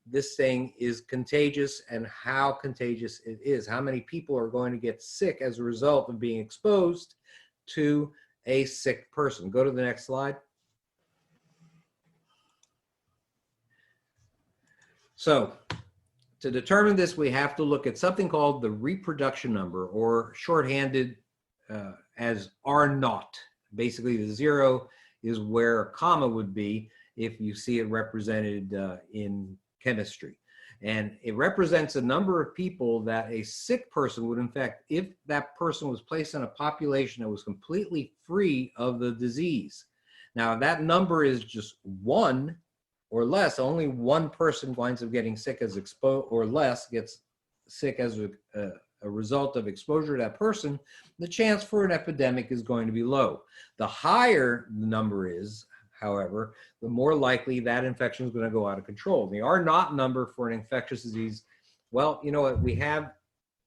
this thing is contagious and how contagious it is. How many people are going to get sick as a result of being exposed to a sick person? Go to the next slide. So to determine this, we have to look at something called the reproduction number, or shorthanded as R0. Basically, the 0 is where a comma would be if you see it represented in chemistry. And it represents a number of people that a sick person would infect if that person was placed in a population that was completely free of the disease. Now, if that number is just 1 or less, only one person winds up getting sick as exposed, or less gets sick as a result of exposure to that person, the chance for an epidemic is going to be low. The higher the number is, however, the more likely that infection is going to go out of control. The R naught number for an infectious disease, well, you know what, we have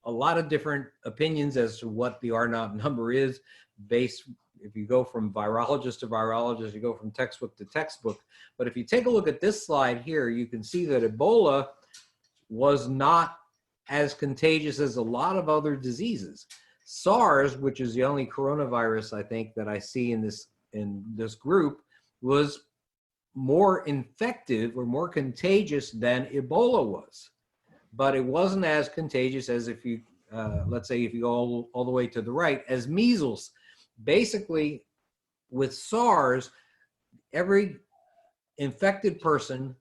a lot of different opinions as to what the R naught number is based. If you go from virologist to virologist, you go from textbook to textbook. But if you take a look at this slide here, you can see that Ebola was not as contagious as a lot of other diseases. SARS, which is the only coronavirus I think that I see in this group, was more infective or more contagious than Ebola was. But it wasn't as contagious as if you, let's say if you go all the way to the right, as measles. Basically, with SARS, every infected person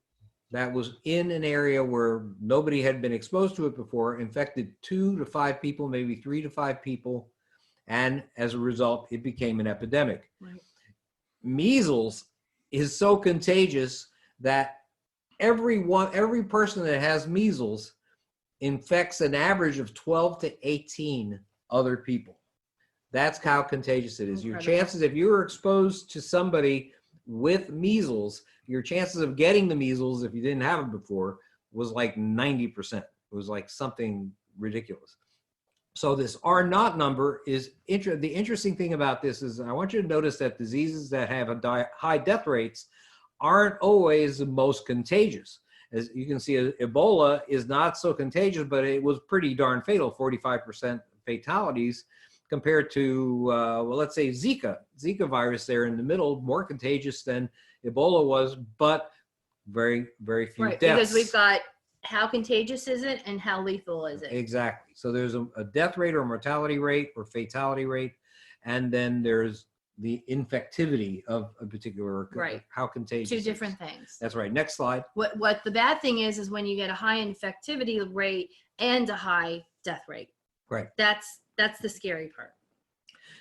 that was in an area where nobody had been exposed to it before infected 2 to 5 people, maybe 3 to 5 people, and as a result, it became an epidemic. Right. Measles is so contagious that every person that has measles infects an average of 12 to 18 other people. That's how contagious it is. Your chances, if you were exposed to somebody with measles, your chances of getting the measles, if you didn't have it before, was like 90%. It was like something ridiculous. So this R naught number is, the interesting thing about this is I want you to notice that diseases that have high death rates aren't always the most contagious. As you can see, Ebola is not so contagious, but it was pretty darn fatal, 45% fatalities, compared to, well, let's say Zika virus there in the middle, more contagious than Ebola was, but very, very few deaths. Because we've got how contagious is it and how lethal is it? Exactly. So there's a death rate or mortality rate or fatality rate, and then there's the infectivity of a particular, how contagious. Two different things. That's right. Next slide. What the bad thing is when you get a high infectivity rate and a high death rate. Right. That's the scary part.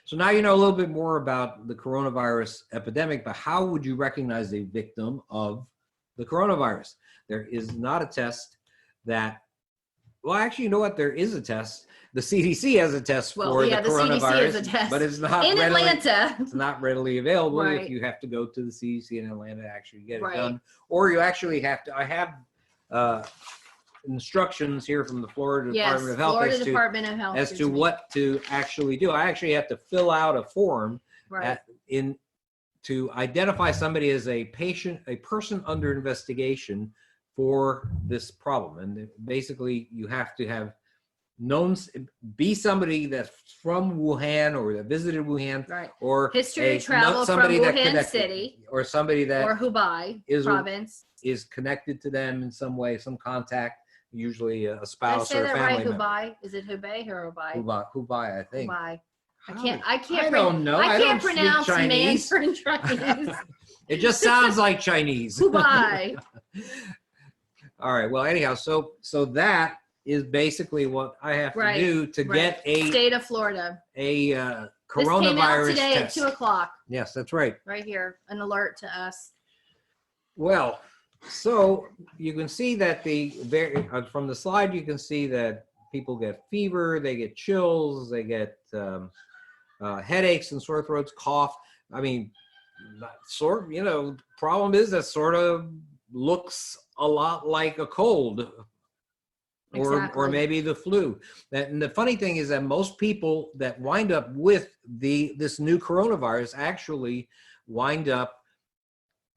So now you know a little bit more about the coronavirus epidemic, but how would you recognize a victim of the coronavirus? There is not a test that, well, actually, you know what? There is a test. The CDC has a test for the coronavirus, CDC has a test. But it's not in Atlanta. It's not readily available. Right. If you have to go to the CDC in Atlanta to actually get it done, or you actually have to. I have instructions here from the Florida Department of Health as to what to actually do. I actually have to fill out a form to identify somebody as a person under investigation for this problem. And basically you have to have be somebody that's from Wuhan or that visited Wuhan, or history of travel from Wuhan city, or somebody that or Hubei province is connected to them in some way, some contact. Usually a spouse or a family member. Hubei? Is it Hubei or Hubei? Hubei, I think. Hubei. I don't know. I can't pronounce Mandarin Chinese. It just sounds like Chinese. Hubei. All right. Well, anyhow, so that is basically what I have to do to get a state of Florida coronavirus this came out today test. at 2:00. Yes, that's right. Right here, an alert to us. Well, so you can see that from the slide, you can see that people get fever, they get chills, they get headaches and sore throats, cough. I mean, problem is that sort of looks a lot like a cold or maybe the flu. And the funny thing is that most people that wind up with this new coronavirus actually wind up,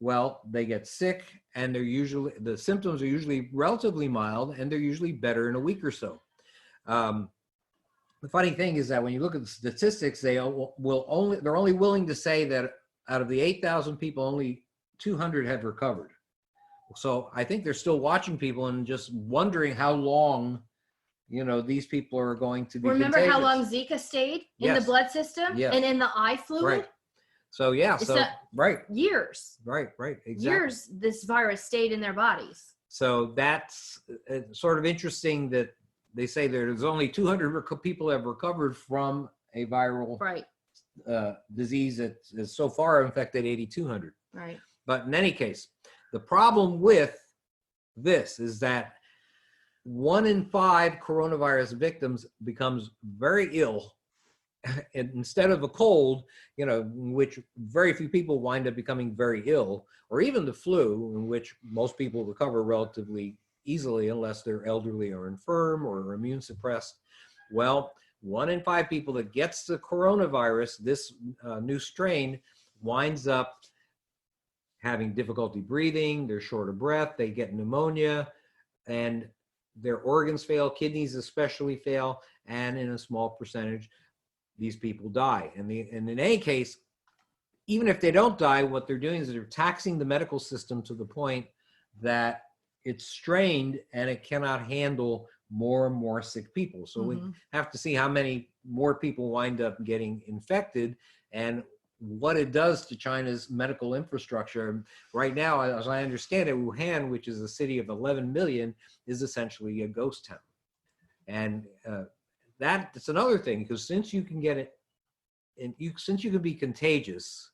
well, they get sick, and the symptoms are usually relatively mild, and they're usually better in a week or so. The funny thing is that when you look at the statistics, they're only willing to say that out of the 8,000 people, only 200 have recovered. So I think they're still watching people and just wondering how long, these people are going to be Remember contagious. how long Zika stayed in the blood system and in the eye fluid? Right. So years. Right, exactly. Years this virus stayed in their bodies. So that's sort of interesting that they say there's only 200 people have recovered from a viral disease that has so far infected 8,200. Right. But in any case, the problem with this is that 1 in 5 coronavirus victims becomes very ill. And instead of a cold, in which very few people wind up becoming very ill, or even the flu, in which most people recover relatively easily unless they're elderly or infirm or immune suppressed. Well, 1 in 5 people that gets the coronavirus, this new strain, winds up having difficulty breathing, they're short of breath, they get pneumonia, and their organs fail, kidneys especially fail, and in a small percentage, these people die. And in any case, even if they don't die, what they're doing is they're taxing the medical system to the point that it's strained and it cannot handle more and more sick people. So we have to see how many more people wind up getting infected and what it does to China's medical infrastructure. Right now, as I understand it, Wuhan, which is a city of 11 million, is essentially a ghost town. And that's another thing, because since you can get it, and since you can be contagious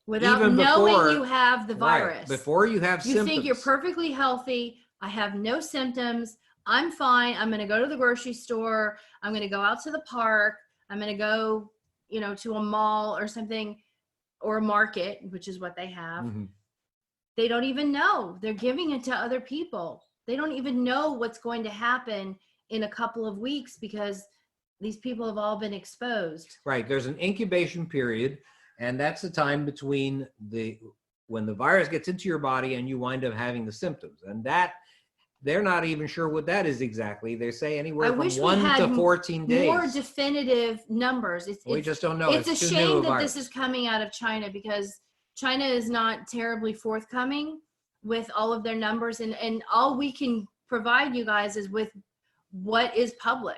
without even knowing you have the right, virus, before you have you symptoms, think you're perfectly healthy. I have no symptoms. I'm fine. I'm going to go to the grocery store. I'm going to go out to the park. I'm going to go, to a mall or something, or a market, which is what they have. They don't even know. They're giving it to other people. They don't even know what's going to happen in a couple of weeks because these people have all been exposed. Right. There's an incubation period, and that's the time between when the virus gets into your body and you wind up having the symptoms. And that they're not even sure what that is exactly. They say anywhere from 1 to 14 days. More definitive numbers. We just don't know. It's a shame that this is coming out of China, because China is not terribly forthcoming with all of their numbers, and all we can provide you guys is with what is public.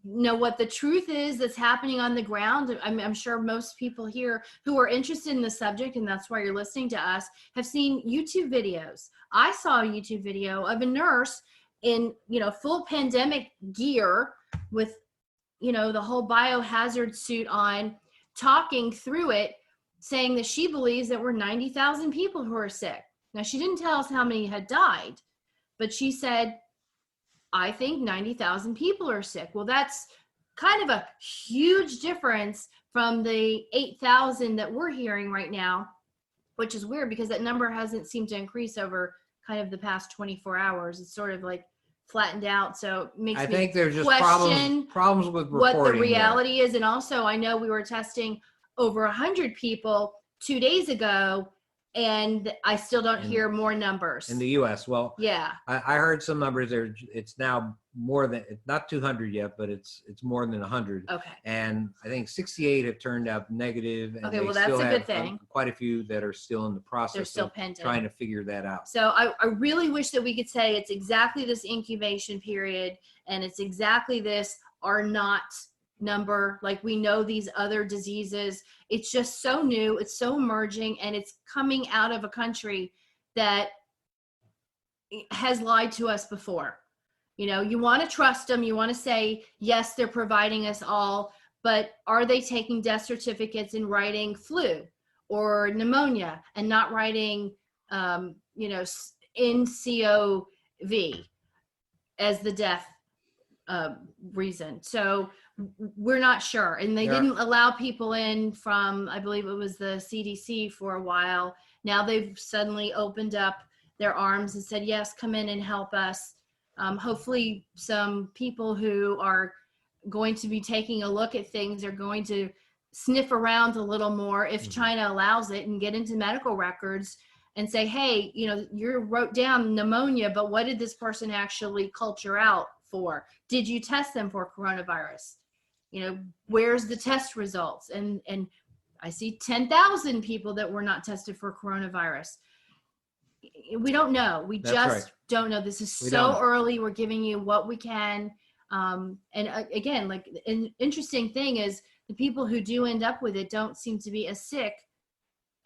What the truth is that's happening on the ground. I'm sure most people here who are interested in the subject, and that's why you're listening to us, have seen YouTube videos. I saw a YouTube video of a nurse in, full pandemic gear with, the whole biohazard suit on, talking through it, saying that she believes that we're 90,000 people who are sick. Now, she didn't tell us how many had died, but she said, I think 90,000 people are sick. Well, that's kind of a huge difference from the 8,000 that we're hearing right now, which is weird because that number hasn't seemed to increase over kind of the past 24 hours. It's sort of like flattened out. So it makes I me think there's just question problems with reporting what the reality is. And also, I know we were testing over 100 people 2 days ago, and I still don't hear more numbers in the U.S. Well, yeah, I heard some numbers there. It's now more than, not 200 yet, but it's more than 100. Okay. And I think 68 have turned out negative. And Okay, they well, that's still a have good thing. quite a few that are still in the process. They're still of pending. trying to figure that out. So I really wish that we could say it's exactly this incubation period, and it's exactly this or not number, like we know these other diseases. It's just so new, it's so emerging, and it's coming out of a country that has lied to us before. You want to trust them, you want to say yes, they're providing us all, but are they taking death certificates and writing flu or pneumonia and not writing NCOV as the death reason? So we're not sure. And they didn't allow people in from, I believe it was the CDC for a while. Now they've suddenly opened up their arms and said, yes, come in and help us. Hopefully some people who are going to be taking a look at things are going to sniff around a little more if China allows it, and get into medical records and say, hey, you wrote down pneumonia, but what did this person actually culture out for? Did you test them for coronavirus? Where's the test results? And I see 10,000 people that were not tested for coronavirus. We don't know. We don't know. This is so early. We're giving you what we can. And again, like an interesting thing is the people who do end up with it don't seem to be as sick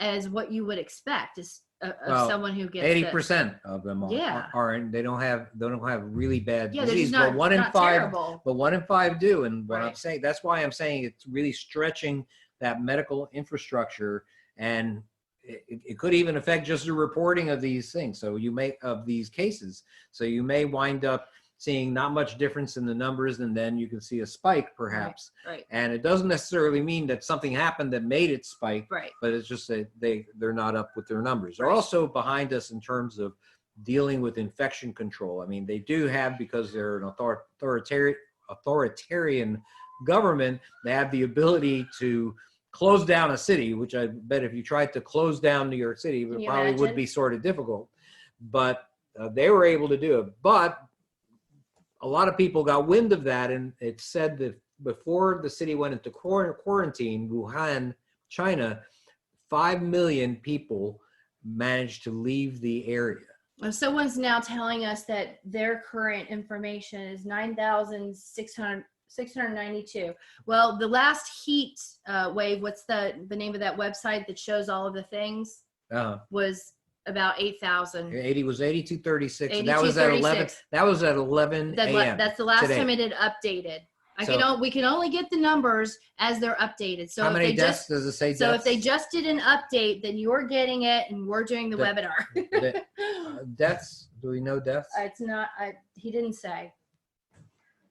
as what you would expect of someone who gets 80% of them are they don't have really bad disease, not, but 1 in 5 terrible. But 1 in 5 do. And what I'm saying, that's why I'm saying it's really stretching that medical infrastructure, and it could even affect just the reporting of these things. So of these cases. So you may wind up seeing not much difference in the numbers, and then you can see a spike perhaps. Right. And it doesn't necessarily mean that something happened that made it spike, Right. but it's just that they're not up with their numbers. They're Right. also behind us in terms of dealing with infection control. I mean, they do have, because they're an authoritarian government, they have the ability to close down a city, which I bet if you tried to close down New York City, it probably would be sort of difficult. But they were able to do it. But a lot of people got wind of that, and it said that before the city went into quarantine, Wuhan, China, 5 million people managed to leave the area. Someone's now telling us that their current information is 9,692. Well, the last heat wave, what's the name of that website that shows all of the things? Was about 8,000. 80 was 8236. That was at 11. That was at 11 a.m. That's the last today. time it had updated. We can only get the numbers as they're updated. So how if many they deaths does it say? So deaths? if they just did an update, then you're getting it, and we're doing the webinar. Deaths? Do we know deaths? It's not. He didn't say.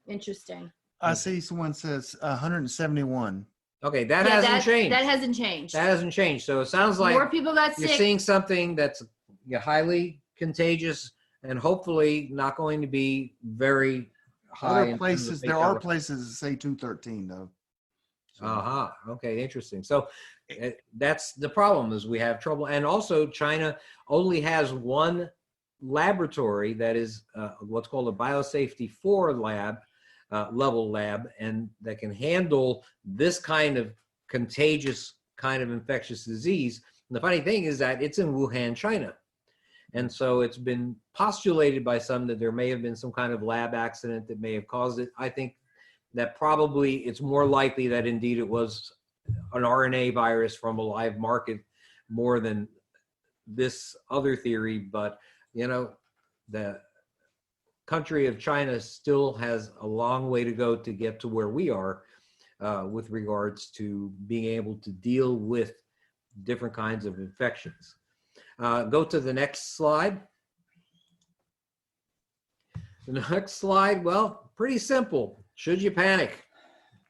Interesting. I see someone says 171. Okay, that hasn't changed. That hasn't changed. That hasn't changed. So it sounds like more people got you're sick. seeing something that's highly contagious and hopefully not going to be very high. Other places, there are places that say 213 though. So. Okay, interesting. So that's the problem, is we have trouble. And also China only has one laboratory that is what's called a biosafety 4 lab, level lab, and that can handle this kind of contagious kind of infectious disease. And the funny thing is that it's in Wuhan, China. And so it's been postulated by some that there may have been some kind of lab accident that may have caused it. I think that probably it's more likely that indeed it was an RNA virus from a live market more than this other theory. But, you know, the country of China still has a long way to go to get to where we are with regards to being able to deal with different kinds of infections. Go to the next slide. The next slide, well, pretty simple. Should you panic?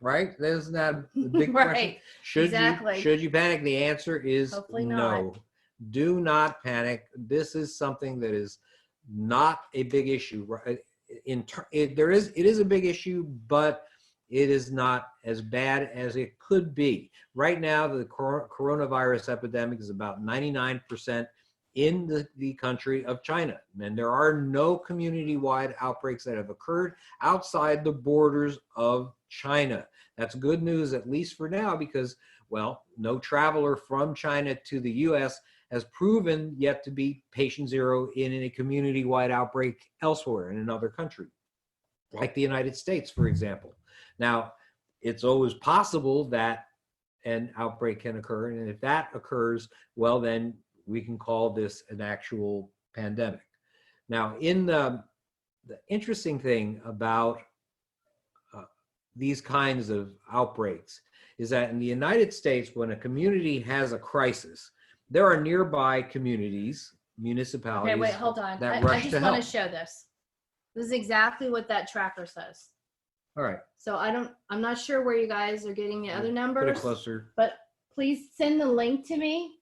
Right? Isn't that the big question? Should you panic? The answer is no. Do not panic. This is something that is not a big issue. It is a big issue, but it is not as bad as it could be. Right now, the coronavirus epidemic is about 99% in the country of China. And there are no community-wide outbreaks that have occurred outside the borders of China. That's good news, at least for now, because, well, no traveler from China to the US has proven yet to be patient zero in a community-wide outbreak elsewhere in another country, like the United States, for example. Now, it's always possible that an outbreak can occur, and if that occurs, well, then we can call this an actual pandemic. Now, in the interesting thing about these kinds of outbreaks is that in the United States, when a community has a crisis, there are nearby communities, municipalities. Okay, wait, hold on. I just want to show this. This is exactly what that tracker says. All right. So I'm not sure where you guys are getting the other numbers. Put it closer. But please send the link to me,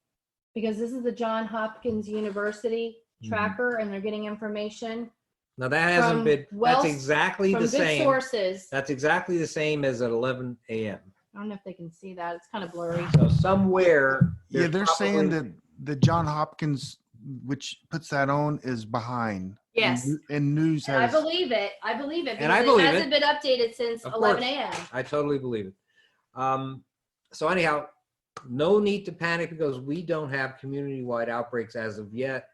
because this is the Johns Hopkins University tracker, and they're getting information. Now that hasn't been, that's exactly the same. From good sources. That's exactly the same as at 11 a.m. I don't know if they can see that. It's kind of blurry. So somewhere. Yeah, they're saying that the Johns Hopkins, which puts that on, is behind. Yes. And news has. I believe it. And I believe it hasn't been updated since 11 a.m. I totally believe it. So anyhow, no need to panic, because we don't have community-wide outbreaks as of yet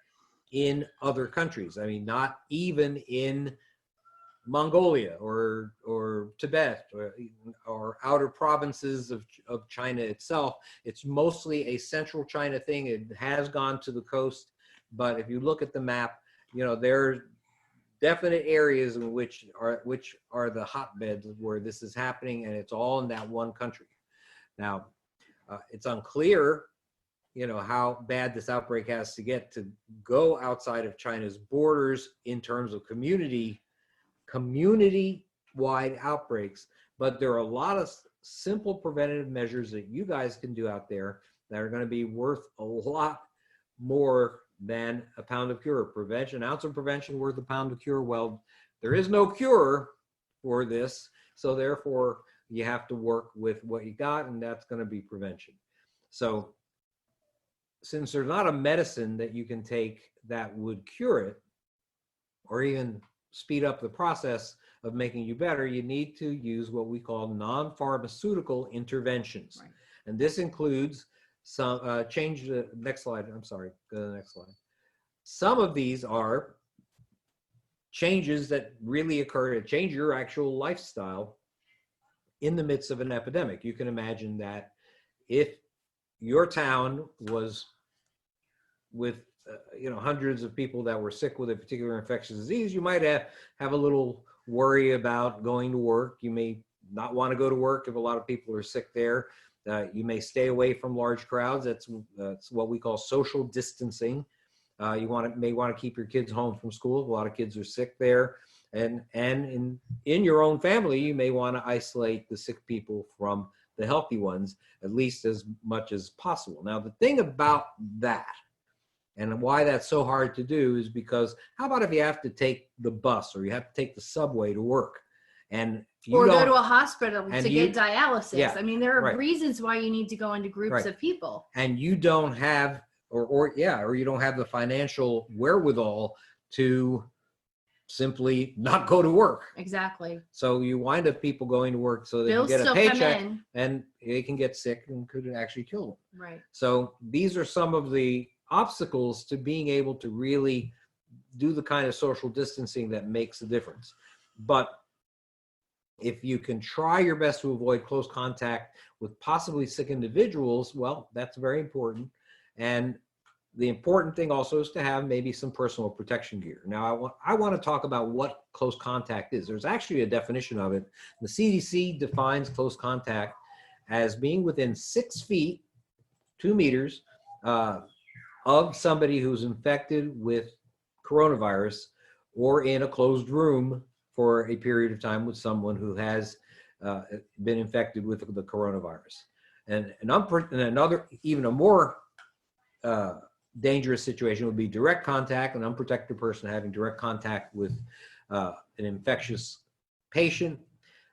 in other countries. I mean, not even in Mongolia or Tibet or outer provinces of China itself. It's mostly a central China thing. It has gone to the coast, but if you look at the map, you know, there are definite areas in which are the hotbeds where this is happening, and it's all in that one country. Now, it's unclear, you know, how bad this outbreak has to get to go outside of China's borders in terms of community community-wide outbreaks, but there are a lot of simple preventative measures that you guys can do out there that are going to be worth a lot more than a pound of cure. Prevention, an ounce of prevention worth a pound of cure. Well, there is no cure for this, so therefore you have to work with what you got, and that's going to be prevention. So since there's not a medicine that you can take that would cure it or even speed up the process of making you better, you need to use what we call non-pharmaceutical interventions. Right. And this includes some, change the next slide. I'm sorry, go to the next slide. Some of these are changes that really occur to change your actual lifestyle in the midst of an epidemic. You can imagine that if your town was with hundreds of people that were sick with a particular infectious disease, you might have a little worry about going to work. You may not want to go to work if a lot of people are sick there. You may stay away from large crowds. That's what we call social distancing. You may want to keep your kids home from school. A lot of kids are sick there. And in your own family, you may want to isolate the sick people from the healthy ones, at least as much as possible. Now, the thing about that, and why that's so hard to do, is because how about if you have to take the bus or you have to take the subway to work, and you or go to a hospital to get dialysis? Yeah, I mean, there are right. reasons why you need to go into groups Right. of people. And you don't have, or you don't have the financial wherewithal to simply not go to work. Exactly. So you wind up people going to work so they Bills can get a still come paycheck, in. and they can get sick and could actually kill them. Right. So these are some of the obstacles to being able to really do the kind of social distancing that makes a difference. But if you can try your best to avoid close contact with possibly sick individuals, well, that's very important. And the important thing also is to have maybe some personal protection gear. Now, I want to talk about what close contact is. There's actually a definition of it. The CDC defines close contact as being within 6 feet, 2 meters, of somebody who's infected with coronavirus or in a closed room for a period of time with someone who has been infected with the coronavirus. And another, even a more dangerous situation would be direct contact, an unprotected person having direct contact with an infectious patient.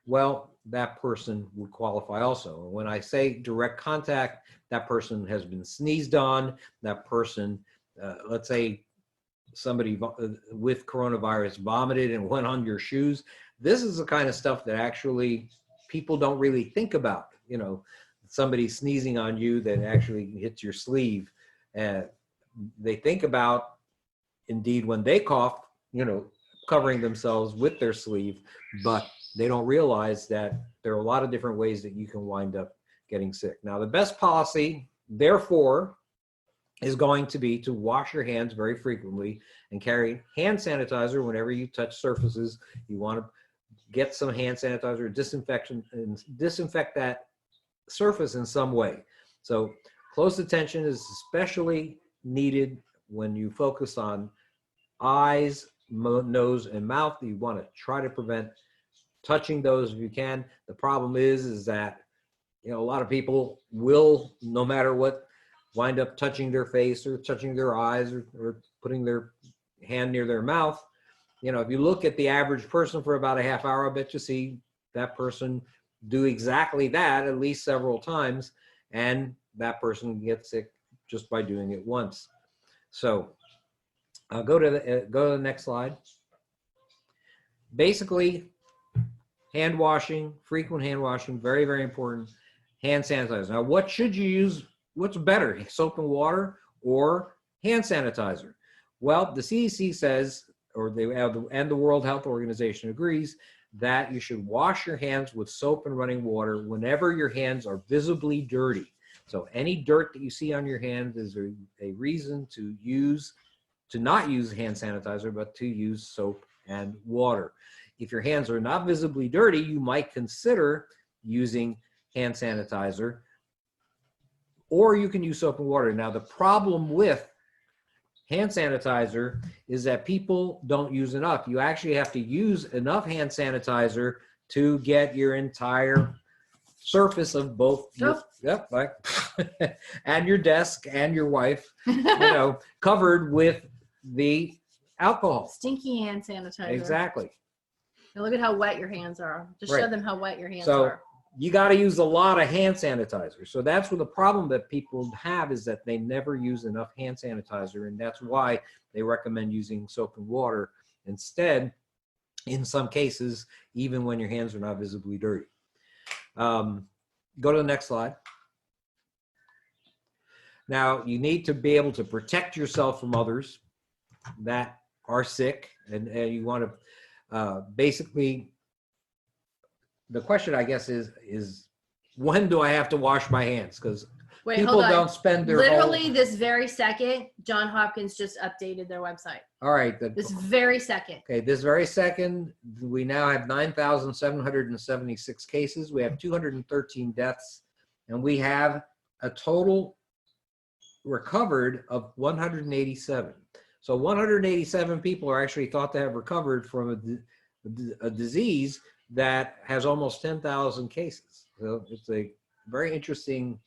Well, that person would qualify also. When I say direct contact, that person has been sneezed on, that person, let's say somebody with coronavirus vomited and went on your shoes. This is the kind of stuff that actually people don't really think about. Somebody sneezing on you that actually hits your sleeve. They think about, indeed, when they cough, covering themselves with their sleeve, but they don't realize that there are a lot of different ways that you can wind up getting sick. Now, the best policy, therefore, is going to be to wash your hands very frequently and carry hand sanitizer whenever you touch surfaces. You want to get some hand sanitizer, disinfection, and disinfect that surface in some way. So close attention is especially needed when you focus on eyes, nose, and mouth. You want to try to prevent touching those if you can. The problem is that a lot of people will, no matter what, wind up touching their face or touching their eyes or putting their hand near their mouth. If you look at the average person for about a half hour, I bet you see that person do exactly that at least several times, and that person gets sick just by doing it once. So go to the next slide. Basically, hand washing, frequent hand washing, very, very important. Hand sanitizer. Now, what should you use? What's better, soap and water or hand sanitizer? Well, the CDC says, and the World Health Organization agrees, that you should wash your hands with soap and running water whenever your hands are visibly dirty. So any dirt that you see on your hands is a reason to not use hand sanitizer, but to use soap and water. If your hands are not visibly dirty, you might consider using hand sanitizer, or you can use soap and water. Now, the problem with hand sanitizer is that people don't use enough. You actually have to use enough hand sanitizer to get your entire surface of both like and your desk and your wife, covered with the alcohol. Stinky hand sanitizer. Exactly. Now look at how wet your hands are. Just show them how wet your hands are. You got to use a lot of hand sanitizer. So that's what the problem that people have, is that they never use enough hand sanitizer, and that's why they recommend using soap and water instead, in some cases, even when your hands are not visibly dirty. Go to the next slide. Now, you need to be able to protect yourself from others that are sick, and you want to basically, the question, I guess, is when do I have to wash my hands? Because people don't spend their literally this very second, John Hopkins just updated their website. All right. This very second. Okay, this very second, we now have 9,776 cases. We have 213 deaths, and we have a total recovered of 187. So 187 people are actually thought to have recovered from a disease that has almost 10,000 cases. So it's a very interesting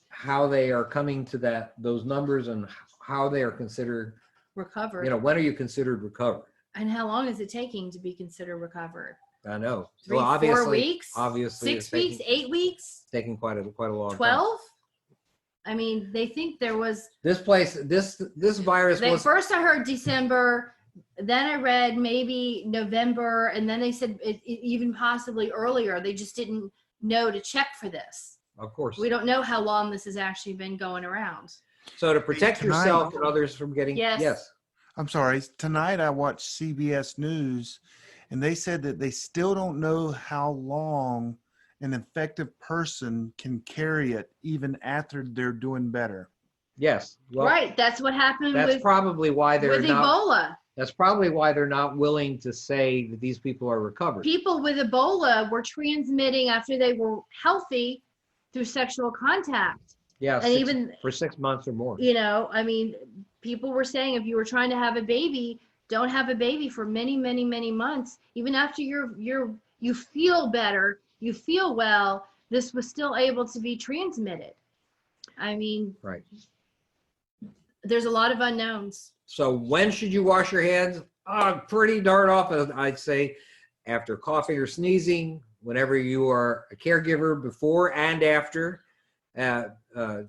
how they are coming to those numbers and how they are considered recovered. When are you considered recovered? And how long is it taking to be considered recovered? I know. 3, 4 weeks? Obviously. 6 weeks? 8 weeks? It's taking quite a long 12? time. I mean, they think there was this virus was. First I heard December, then I read maybe November, and then they said it even possibly earlier. They just didn't know to check for this. Of course. We don't know how long this has actually been going around. So to protect yourself and others from getting yes. I'm sorry. Tonight I watched CBS News, and they said that they still don't know how long an infected person can carry it even after they're doing better. Yes. Well, right. That's what happened with probably why they're with Ebola. That's probably why they're not willing to say that these people are recovered. People with Ebola were transmitting after they were healthy through sexual contact. Yeah, and even for 6 months or more. I mean, people were saying if you were trying to have a baby, don't have a baby for many, many, many months. Even after you feel better, you feel well, this was still able to be transmitted. I mean, right. There's a lot of unknowns. So when should you wash your hands? Pretty darn often, I'd say, after coughing or sneezing, whenever you are a caregiver, before and after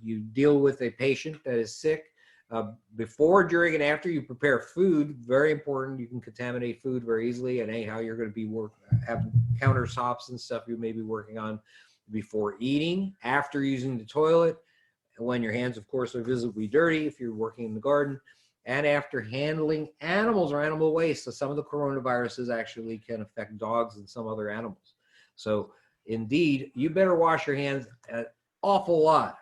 you deal with a patient that is sick. Before, during, and after you prepare food, very important. You can contaminate food very easily, and anyhow, you're going to have countertops and stuff you may be working on. Before eating, after using the toilet, when your hands, of course, are visibly dirty if you're working in the garden, and after handling animals or animal waste. So some of the coronaviruses actually can affect dogs and some other animals. So indeed, you better wash your hands an awful lot.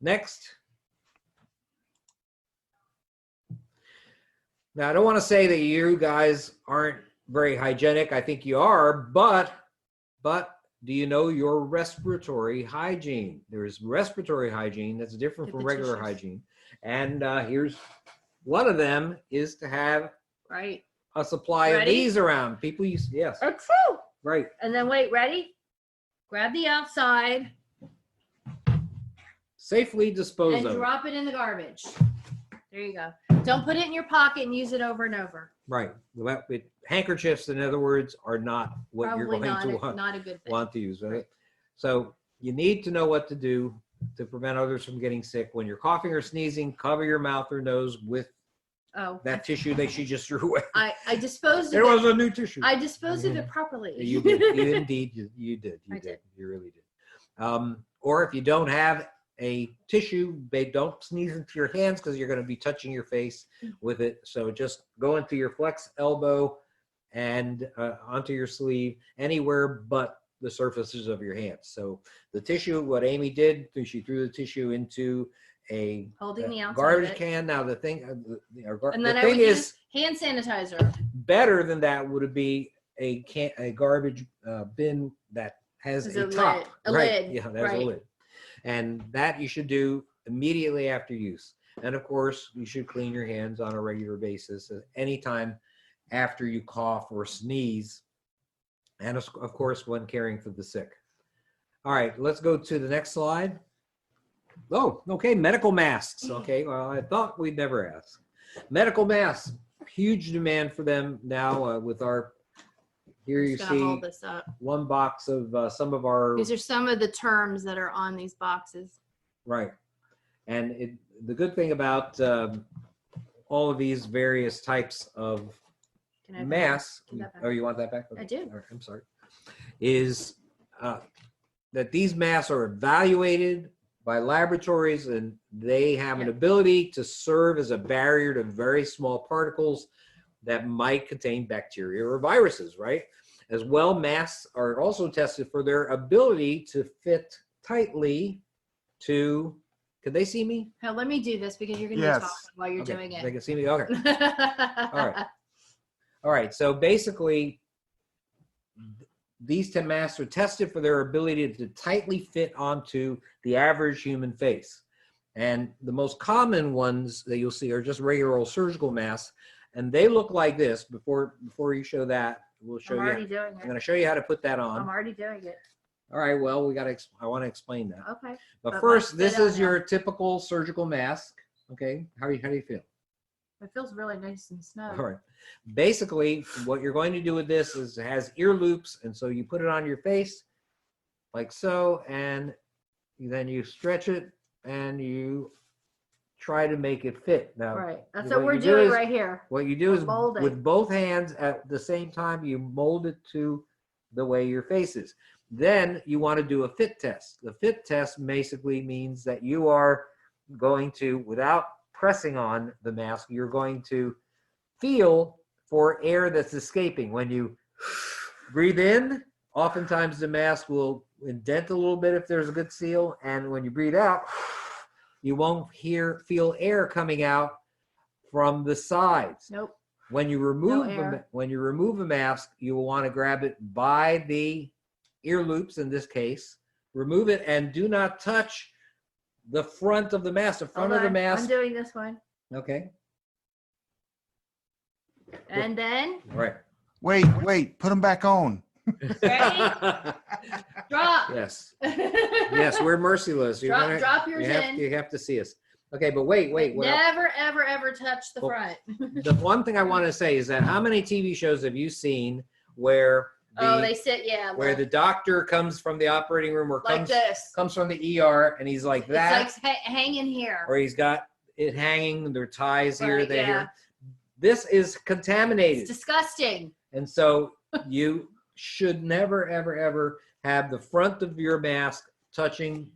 Next. Now, I don't want to say that you guys aren't very hygienic. I think you are, but do you know your respiratory hygiene? There's respiratory hygiene that's different from regular hygiene. And here's one of them is to have a supply of these around. People use, yes. Achoo! Right. And then wait, ready? Grab the outside. Safely dispose of it. And drop it in the garbage. There you go. Don't put it in your pocket and use it over and over. Right. Handkerchiefs, in other words, are not what Probably you're going to want to use. Right? So you need to know what to do to prevent others from getting sick. When you're coughing or sneezing, cover your mouth or nose with that tissue that she just threw away. I disposed of it. There was a new tissue. I disposed of it properly. You did. You did. You really did. Or if you don't have a tissue, don't sneeze into your hands because you're going to be touching your face with it. So just go into your flex elbow and onto your sleeve, anywhere but the surfaces of your hands. So the tissue, what Amy did, she threw the tissue into a garbage can. Now the thing, the thing is, hand sanitizer. Better than that would be a garbage bin that has a top, lid. Yeah, that's a lid. And that you should do immediately after use. And of course, you should clean your hands on a regular basis anytime after you cough or sneeze. And of course, when caring for the sick. All right, let's go to the next slide. Oh, okay, medical masks. Okay, well, I thought we'd never ask. Medical masks, huge demand for them now with our, here you see hold this up. one box of some of our. These are some of the terms that are on these boxes. Right. And the good thing about all of these various types of masks, oh, you want that back? Okay. I do. All right, I'm sorry. Is that these masks are evaluated by laboratories, and they have an ability to serve as a barrier to very small particles that might contain bacteria or viruses, right? As well, masks are also tested for their ability to fit tightly to, can they see me? Now, let me do this because you're going to be talking while you're doing it. They can see me, okay. All right, so basically, these 10 masks are tested for their ability to tightly fit onto the average human face. And the most common ones that you'll see are just regular old surgical masks. And they look like this. Before you show that, we'll show you. I'm already doing it. I'm going to show you how to put that on. I'm already doing it. All right, well, I want to explain that. Okay. But first, this is your typical surgical mask. Okay, how do you feel? It feels really nice and snug. All right. Basically, what you're going to do with this is it has ear loops, and so you put it on your face like so, and then you stretch it and you try to make it fit. Now, right. That's what we're doing right here. What you do is with both hands at the same time, you mold it to the way your face is. Then you want to do a fit test. The fit test basically means that you are going to, without pressing on the mask, you're going to feel for air that's escaping. When you breathe in, oftentimes the mask will indent a little bit if there's a good seal, and when you breathe out, you won't feel air coming out from the sides. Nope. When you remove a mask, you will want to grab it by the ear loops in this case, remove it, and do not touch the front of the mask. The front of the mask. I'm doing this one. Okay. And then. All right. Wait. Put them back on. Ready? Drop. Yes. Yes, we're merciless. Drop yours in. You have to see us. Okay, but wait. Never, ever touch the front. The one thing I want to say is that how many TV shows have you seen where they sit, where the doctor comes from the operating room or comes from the ER and he's like that. It's like hanging here. Or he's got it hanging, their ties here, here. This is contaminated. It's disgusting. And so you should never, ever have the front of your mask touching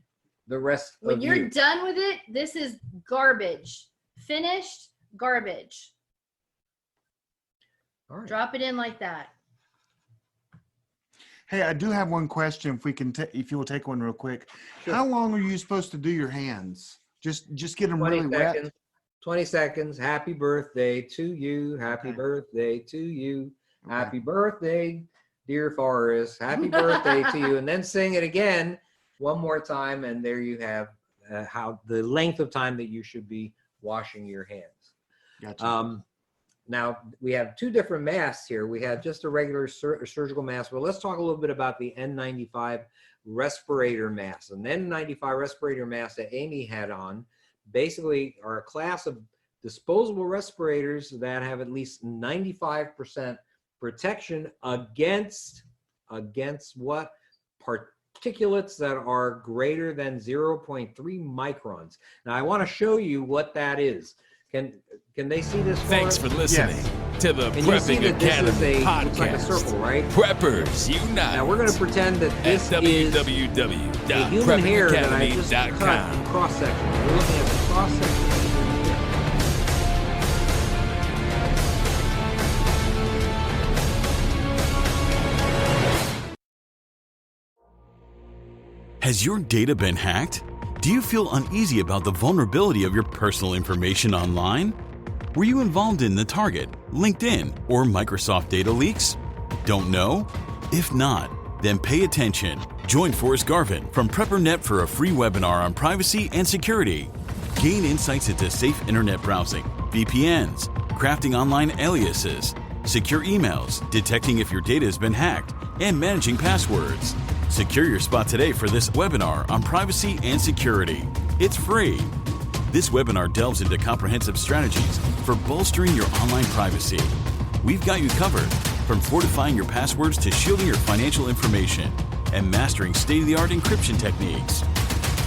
the rest when of you're done with it, this is garbage. Finished garbage. All right. Drop it in like that. Hey, I do have one question. If you will take one real quick. Sure. How long are you supposed to do your hands? Just get them really wet. 20 seconds. Happy birthday to you. Happy birthday to you. Okay. Happy birthday, dear Forrest. Happy birthday to you. And then sing it again one more time. And there you have how the length of time that you should be washing your hands. Gotcha. Now, we have two different masks here. We have just a regular surgical mask, but let's talk a little bit about the N95 respirator mask. An N95 respirator mask that Amy had on basically are a class of disposable respirators that have at least 95% protection against what? Particulates that are greater than 0.3 microns. Now, I want to show you what that is. Can they see this? Thanks for listening to the Prepping Academy podcast. Looks like a circle, right? Preppers Unite. Now we're going to pretend that this is a human hair that I just cut in cross section. We're looking at the cross section. Has your data been hacked? Do you feel uneasy about the vulnerability of your personal information online? Were you involved in the Target, LinkedIn, or Microsoft data leaks? Don't know? If not, then pay attention. Join Forrest Garvin from PrepperNet for a free webinar on privacy and security. Gain insights into safe internet browsing, VPNs, crafting online aliases, secure emails, detecting if your data has been hacked, and managing passwords. Secure your spot today for this webinar on privacy and security. It's free. This webinar delves into comprehensive strategies for bolstering your online privacy. We've got you covered, from fortifying your passwords to shielding your financial information and mastering state-of-the-art encryption techniques.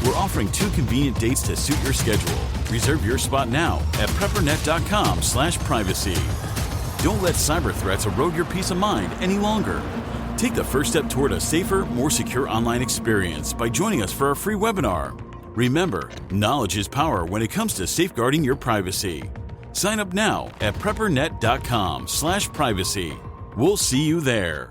We're offering 2 convenient dates to suit your schedule. Reserve your spot now at preppernet.com/privacy. Don't let cyber threats erode your peace of mind any longer. Take the first step toward a safer, more secure online experience by joining us for our free webinar. Remember, knowledge is power when it comes to safeguarding your privacy. Sign up now at preppernet.com/privacy. We'll see you there.